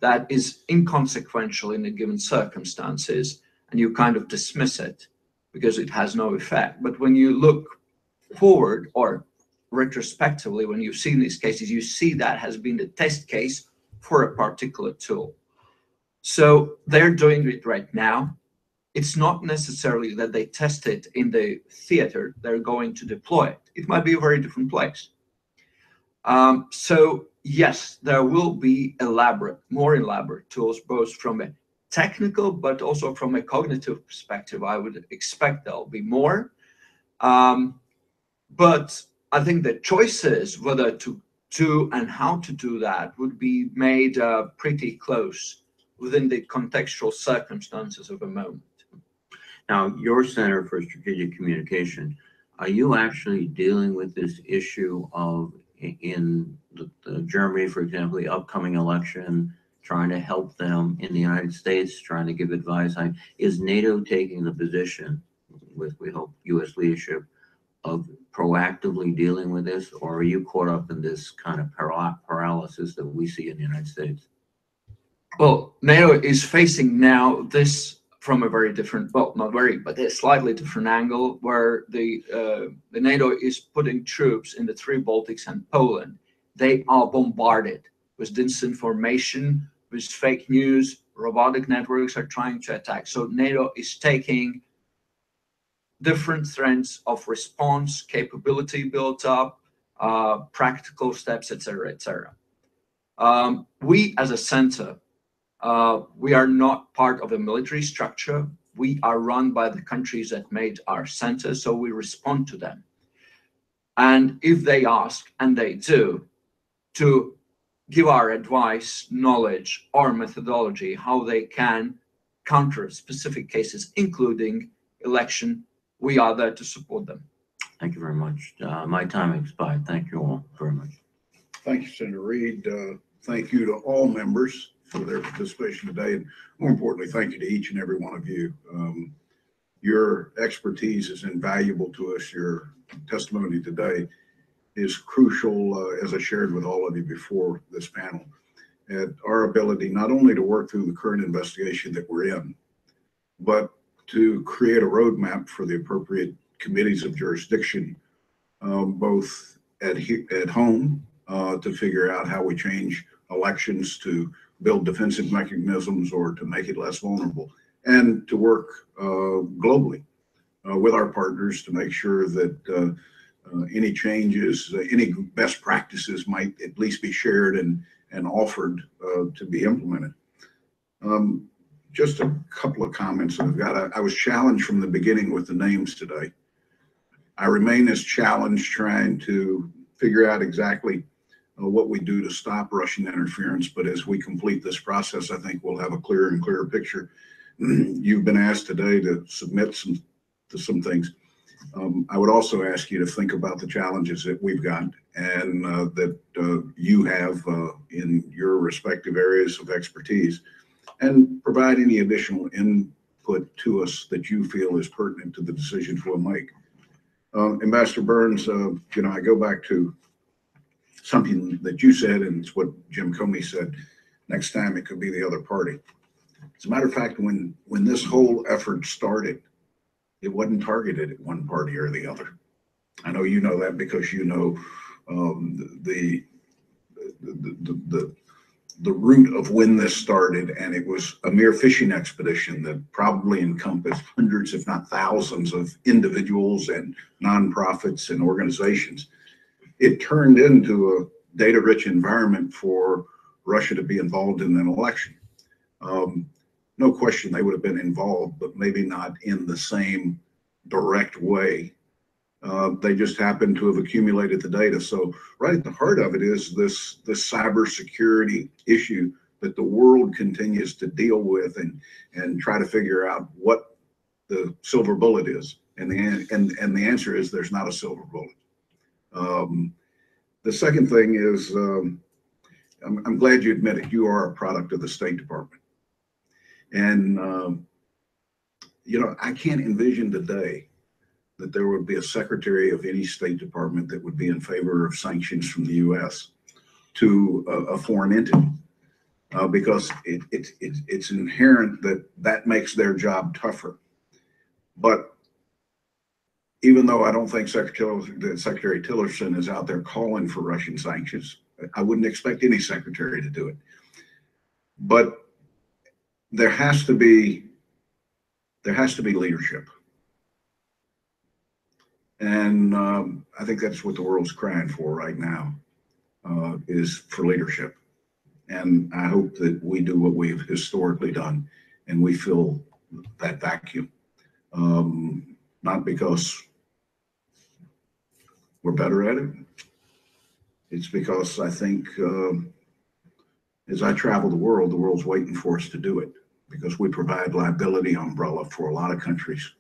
that is inconsequential in the given circumstances, and you kind of dismiss it because it has no effect. But when you look forward or retrospectively, when you've seen these cases, you see that has been the test case for a particular tool. So they're doing it right now. It's not necessarily that they test it in the theater they're going to deploy it. It might be a very different place. So yes, there will be more elaborate tools, both from a technical, but also from a cognitive perspective. I would expect there'll be more. But I think the choices whether to do and how to do that would be made pretty close within the contextual circumstances of a moment. Now, your Center for Strategic Communication, are you actually dealing with this issue of, in Germany, for example, the upcoming election, trying to help them in the United States, trying to give advice? Is NATO taking the position, with, we hope, U.S. leadership, of proactively dealing with this, or are you caught up in this kind of paralysis that we see in the United States? Well, NATO is facing now this from a very different, well, not very, but a slightly different angle, where the NATO is putting troops in the three Baltics and Poland. They are bombarded with disinformation, with fake news. Robotic networks are trying to attack. So NATO is taking different threads of response, capability built up, practical steps, etc., etc. We as a center, we are not part of a military structure. We are run by the countries that made our center, so we respond to them. And if they ask, and they do, to give our advice, knowledge, or methodology, how they can counter specific cases, including election, we are there to support them. Thank you very much. My time expired. Thank you all very much. Thank you, Senator Reid. Thank you to all members for their participation today. And more importantly, thank you to each and every one of you. Your expertise is invaluable to us. Your testimony today is crucial, as I shared with all of you before this panel, at our ability not only to work through the current investigation that we're in, but to create a roadmap for the appropriate committees of jurisdiction, both at home to figure out how we change elections to build defensive mechanisms or to make it less vulnerable, and to work globally with our partners to make sure that any changes, any best practices might at least be shared and offered to be implemented. Just a couple of comments that I've got. I was challenged from the beginning with the names today. I remain as challenged trying to figure out exactly what we do to stop Russian interference. But as we complete this process, I think we'll have a clearer and clearer picture. You've been asked today to submit some things. I would also ask you to think about the challenges that we've got and that you have in your respective areas of expertise, and provide any additional input to us that you feel is pertinent to the decisions we'll make. Ambassador Burns, I go back to something that you said, and it's what Jim Comey said. Next time it could be the other party. As a matter of fact, when this whole effort started, it wasn't targeted at one party or the other. I know you know that because you know the root of when this started, and it was a mere fishing expedition that probably encompassed hundreds, if not thousands, of individuals and nonprofits and organizations. It turned into a data-rich environment for Russia to be involved in an election. No question they would have been involved, but maybe not in the same direct way. They just happened to have accumulated the data. So right at the heart of it is this cybersecurity issue that the world continues to deal with and try to figure out what the silver bullet is. And the answer is there's not a silver bullet. The second thing is, I'm glad you admit it, you are a product of the State Department. And, I can't envision today that there would be a secretary of any State Department that would be in favor of sanctions from the U.S. to a foreign entity, because it's inherent that makes their job tougher. But even though I don't think Secretary Tillerson is out there calling for Russian sanctions, I wouldn't expect any secretary to do it. But there has to be leadership. And I think that's what the world's crying for right now, is for leadership. And I hope that we do what we've historically done, and we fill that vacuum. Not because we're better at it. It's because I think as I travel the world's waiting for us to do it, because we provide liability umbrella for a lot of countries.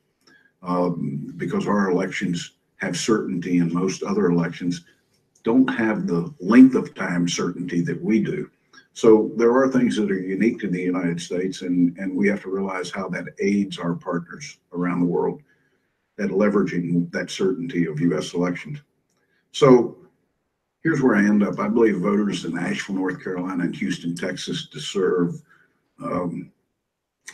Because our elections have certainty and most other elections don't have the length of time certainty that we do. So there are things that are unique to the United States, and we have to realize how that aids our partners around the world at leveraging that certainty of U.S. elections. So here's where I end up. I believe voters in Asheville, North Carolina, and Houston, Texas deserve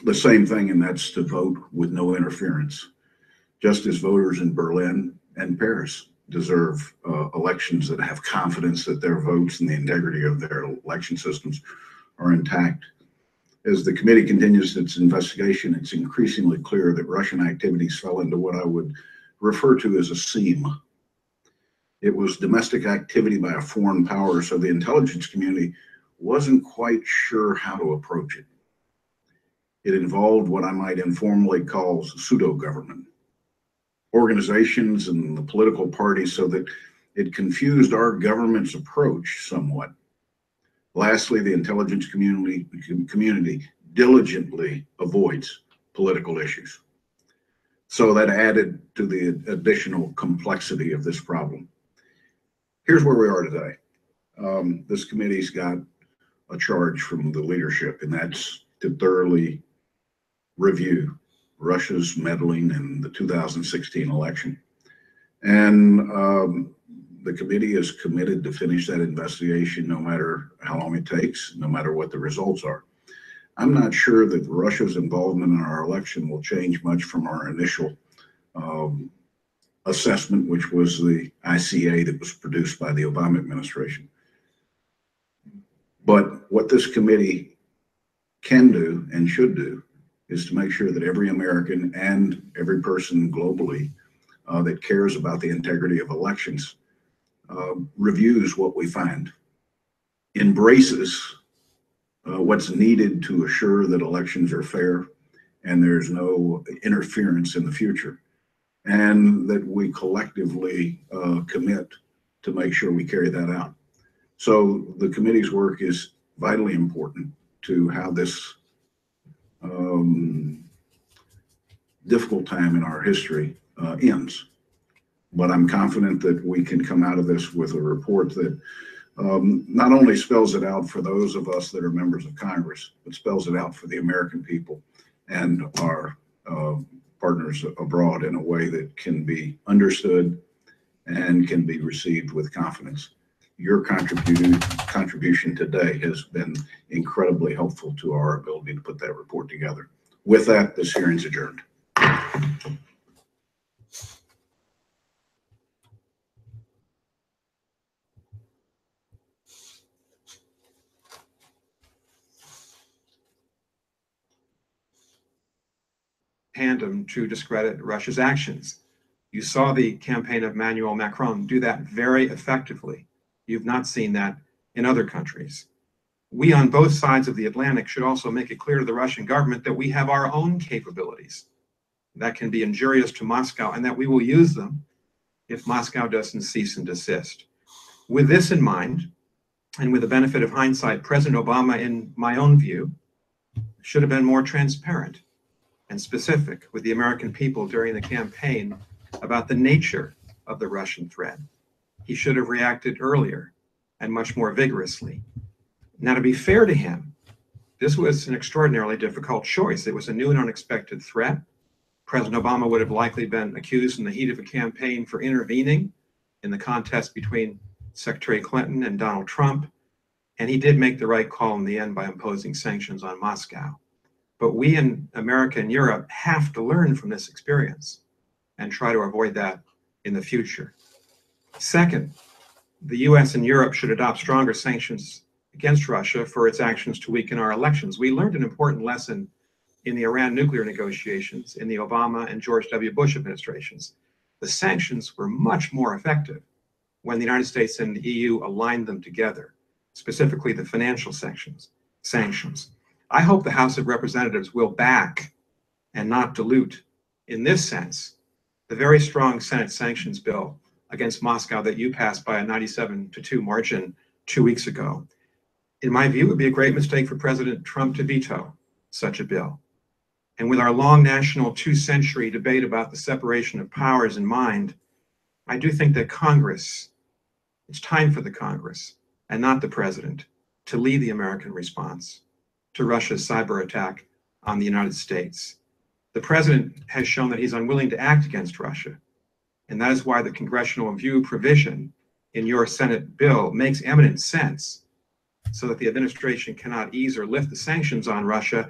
the same thing, and that's to vote with no interference. Just as voters in Berlin and Paris deserve elections that have confidence that their votes and the integrity of their election systems are intact. As the committee continues its investigation, it's increasingly clear that Russian activities fell into what I would refer to as a seam. It was domestic activity by a foreign power, so the intelligence community wasn't quite sure how to approach it. It involved what I might informally call pseudo-government organizations and the political parties, so that it confused our government's approach somewhat. Lastly, the intelligence community diligently avoids political issues. So that added to the additional complexity of this problem. Here's where we are today. This committee's got a charge from the leadership, and that's to thoroughly review Russia's meddling in the 2016 election. And the committee is committed to finish that investigation no matter how long it takes, no matter what the results are. I'm not sure that Russia's involvement in our election will change much from our initial assessment, which was the ICA that was produced by the Obama administration. But what this committee can do and should do is to make sure that every American and every person globally that cares about the integrity of elections reviews what we find, embraces what's needed to assure that elections are fair and there's no interference in the future, and that we collectively commit to make sure we carry that out. So the committee's work is vitally important to how this difficult time in our history ends. But I'm confident that we can come out of this with a report that not only spells it out for those of us that are members of Congress, but spells it out for the American people and our partners abroad in a way that can be understood and can be received with confidence. Your contribution today has been incredibly helpful to our ability to put that report together. With that, this hearing's adjourned. Tandem to discredit Russia's actions. You saw the campaign of Emmanuel Macron do that very effectively. You've not seen that in other countries. We on both sides of the Atlantic should also make it clear to the Russian government that we have our own capabilities that can be injurious to Moscow and that we will use them if Moscow doesn't cease and desist. With this in mind, and with the benefit of hindsight, President Obama, in my own view, should have been more transparent and specific with the American people during the campaign about the nature of the Russian threat. He should have reacted earlier and much more vigorously. Now, to be fair to him, this was an extraordinarily difficult choice. It was a new and unexpected threat. President Obama would have likely been accused in the heat of a campaign for intervening in the contest between Secretary Clinton and Donald Trump, and he did make the right call in the end by imposing sanctions on Moscow. But we in America and Europe have to learn from this experience and try to avoid that in the future. Second, the US and Europe should adopt stronger sanctions against Russia for its actions to weaken our elections. We learned an important lesson in the Iran nuclear negotiations in the Obama and George W. Bush administrations. The sanctions were much more effective when the United States and the EU aligned them together, specifically the financial sanctions. I hope the House of Representatives will back and not dilute, in this sense, the very strong Senate sanctions bill against Moscow that you passed by a 97-2 margin 2 weeks ago. In my view, it would be a great mistake for President Trump to veto such a bill. And with our long national 2-century debate about the separation of powers in mind, I do think that Congress, it's time for the Congress and not the president to lead the American response to Russia's cyber attack on the United States. The president has shown that he's unwilling to act against Russia. And that is why the congressional review provision in your Senate bill makes eminent sense, so that the administration cannot ease or lift the sanctions on Russia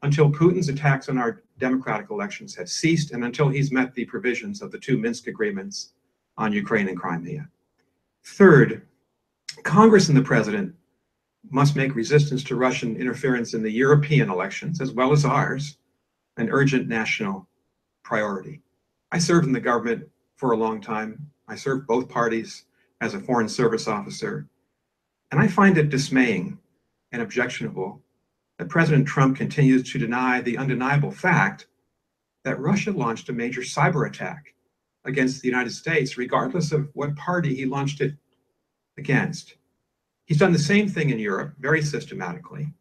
until Putin's attacks on our democratic elections have ceased and until he's met the provisions of the 2 Minsk agreements on Ukraine and Crimea. Third, Congress and the president must make resistance to Russian interference in the European elections, as well as ours, an urgent national priority. I served in the government for a long time. I served both parties as a foreign service officer. And I find it dismaying and objectionable that President Trump continues to deny the undeniable fact that Russia launched a major cyber attack against the United States, regardless of what party he launched it against. He's done the same thing in Europe very systematically.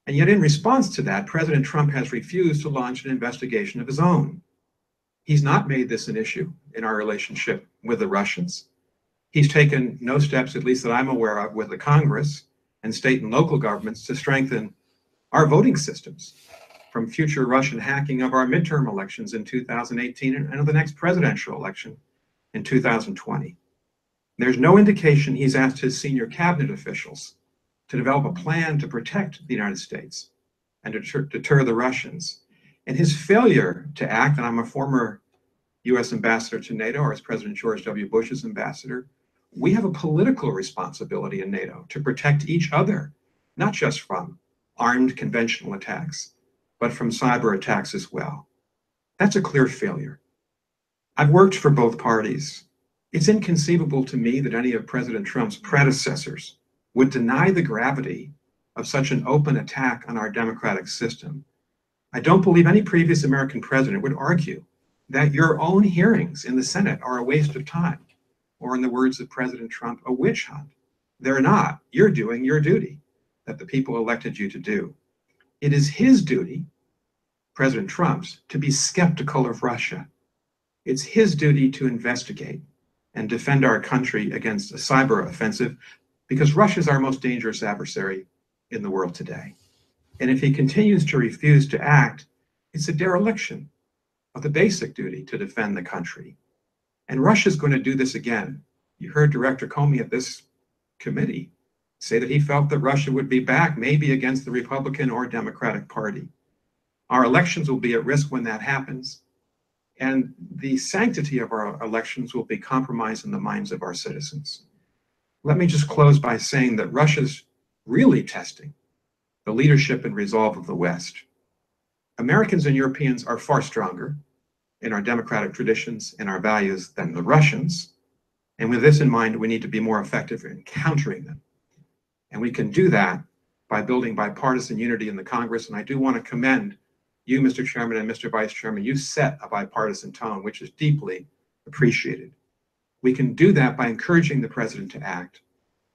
And yet in response to that, President Trump has refused to launch an investigation of his own. He's not made this an issue in our relationship with the Russians. He's taken no steps, at least that I'm aware of, with the Congress and state and local governments to strengthen our voting systems, from future Russian hacking of our midterm elections in 2018 and of the next presidential election in 2020. There's no indication he's asked his senior cabinet officials to develop a plan to protect the United States and to deter the Russians. And his failure to act, and I'm a former US ambassador to NATO, or as President George W. Bush's ambassador, we have a political responsibility in NATO to protect each other, not just from armed conventional attacks, but from cyber attacks as well. That's a clear failure. I've worked for both parties. It's inconceivable to me that any of President Trump's predecessors would deny the gravity of such an open attack on our democratic system. I don't believe any previous American president would argue that your own hearings in the Senate are a waste of time, or in the words of President Trump, a witch hunt. They're not. You're doing your duty that the people elected you to do. It is his duty, President Trump's, to be skeptical of Russia. It's his duty to investigate and defend our country against a cyber offensive, because Russia is our most dangerous adversary in the world today. And if he continues to refuse to act, it's a dereliction of the basic duty to defend the country. And Russia's going to do this again. You heard Director Comey at this committee say that he felt that Russia would be back, maybe against the Republican or Democratic Party. Our elections will be at risk when that happens, and the sanctity of our elections will be compromised in the minds of our citizens. Let me just close by saying that Russia's really testing the leadership and resolve of the West. Americans and Europeans are far stronger in our democratic traditions and our values than the Russians. And with this in mind, we need to be more effective in countering them. And we can do that by building bipartisan unity in the Congress. And I do want to commend you, Mr. Chairman, and Mr. Vice Chairman. You set a bipartisan tone, which is deeply appreciated. We can do that by encouraging the president to act.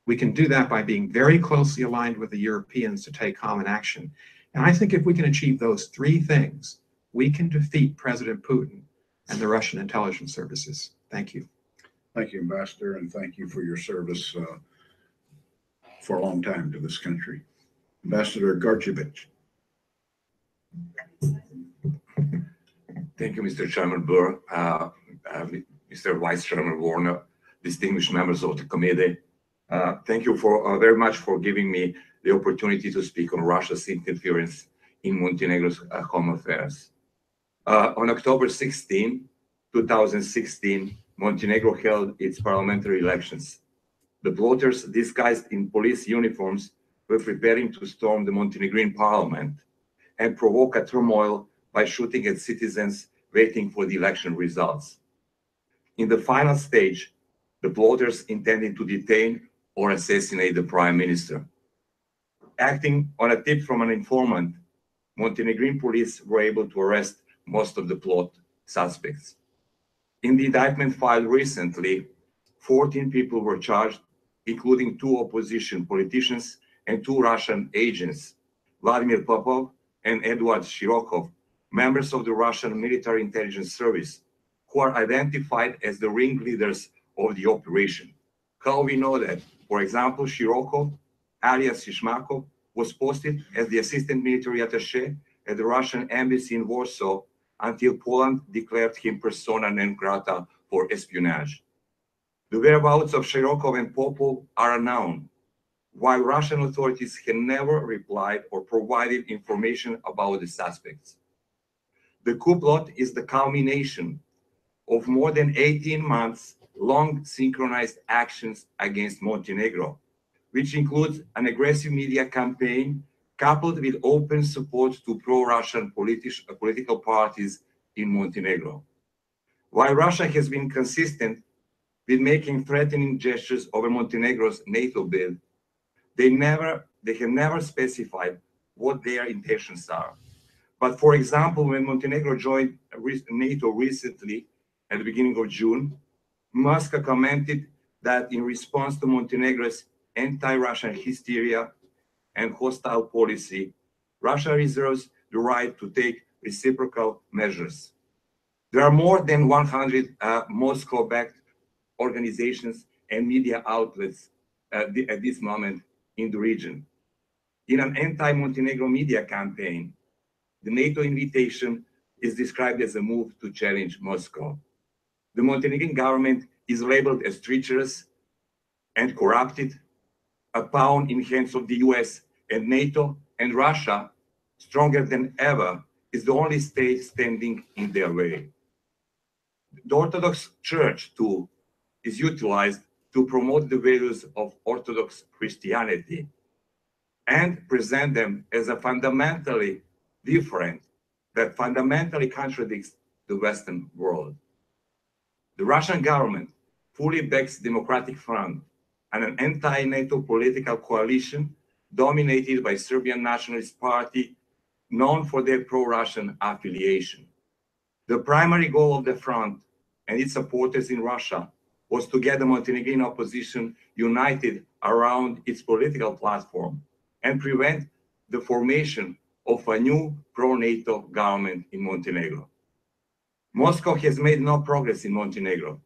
We can do that by being very closely aligned with the Europeans to take common action. And I think if we can achieve those three things, we can defeat President Putin and the Russian intelligence services. Thank you. Thank you, Ambassador, and thank you for your service for a long time to this country. Ambassador Garchevich. Thank you, Mr. Chairman Burr, Mr. Vice Chairman Warner, distinguished members of the committee. Thank you for very much for giving me the opportunity to speak on Russia's interference in Montenegro's home affairs. On October 16, 2016, Montenegro held its parliamentary elections. The voters, disguised in police uniforms, were preparing to storm the Montenegrin parliament and provoke a turmoil by shooting at citizens waiting for the election results. In the final stage, the voters intended to detain or assassinate the prime minister. Acting on a tip from an informant, Montenegrin police were able to arrest most of the plot suspects. In the indictment filed recently, 14 people were charged, including 2 opposition politicians and 2 Russian agents, Vladimir Popov and Eduard Shirokov, members of the Russian military intelligence service, who are identified as the ringleaders of the operation. How we know that? For example, Shirokov, alias Shishmakov, was posted as the assistant military attaché at the Russian embassy in Warsaw until Poland declared him persona non grata for espionage. The whereabouts of Shirokov and Popov are unknown, while Russian authorities have never replied or provided information about the suspects. The coup plot is the culmination of more than 18 months long synchronized actions against Montenegro, which includes an aggressive media campaign coupled with open support to pro-Russian political parties in Montenegro. While Russia has been consistent with making threatening gestures over Montenegro's NATO bid, they have never specified what their intentions are. But for example, when Montenegro joined NATO recently at the beginning of June, Moscow commented that in response to Montenegro's anti-Russian hysteria and hostile policy, Russia reserves the right to take reciprocal measures. There are more than 100 Moscow-backed organizations and media outlets at this moment in the region. In an anti-Montenegro media campaign, the NATO invitation is described as a move to challenge Moscow. The Montenegrin government is labeled as treacherous and corrupted, a pawn in hands of the US and NATO, and Russia, stronger than ever, is the only state standing in their way. The Orthodox Church, too, is utilized to promote the values of Orthodox Christianity and present them as a fundamentally different, that fundamentally contradicts the Western world. The Russian government fully backs Democratic Front and an anti-NATO political coalition dominated by Serbian Nationalist Party, known for their pro-Russian affiliation. The primary goal of the front and its supporters in Russia was to get the Montenegrin opposition united around its political platform and prevent the formation of a new pro-NATO government in Montenegro. Moscow has made no progress in Montenegro,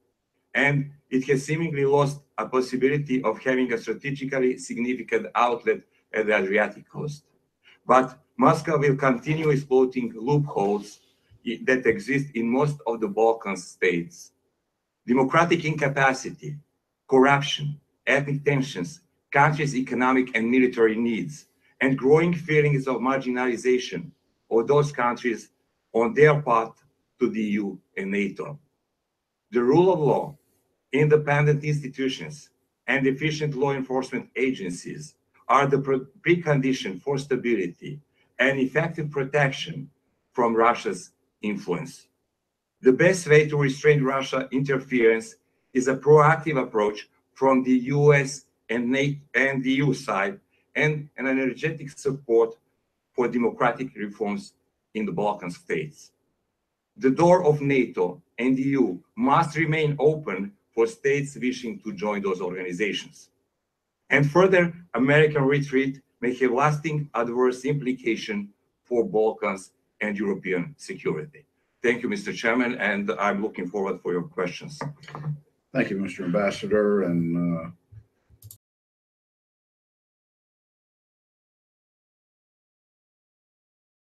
and it has seemingly lost a possibility of having a strategically significant outlet at the Adriatic coast. But Moscow will continue exploiting loopholes that exist in most of the Balkan states. Democratic incapacity, corruption, ethnic tensions, countries' economic and military needs, and growing feelings of marginalization of those countries on their path to the EU and NATO. The rule of law, independent institutions, and efficient law enforcement agencies are the precondition for stability and effective protection from Russia's influence. The best way to restrain Russian interference is a proactive approach from the US and the EU side, and an energetic support for democratic reforms in the Balkan states. The door of NATO and the EU must remain open for states wishing to join those organizations. And further American retreat may have lasting adverse implications for Balkans and European security. Thank you, Mr. Chairman, and I'm looking forward for your questions. Thank you, Mr. Ambassador. And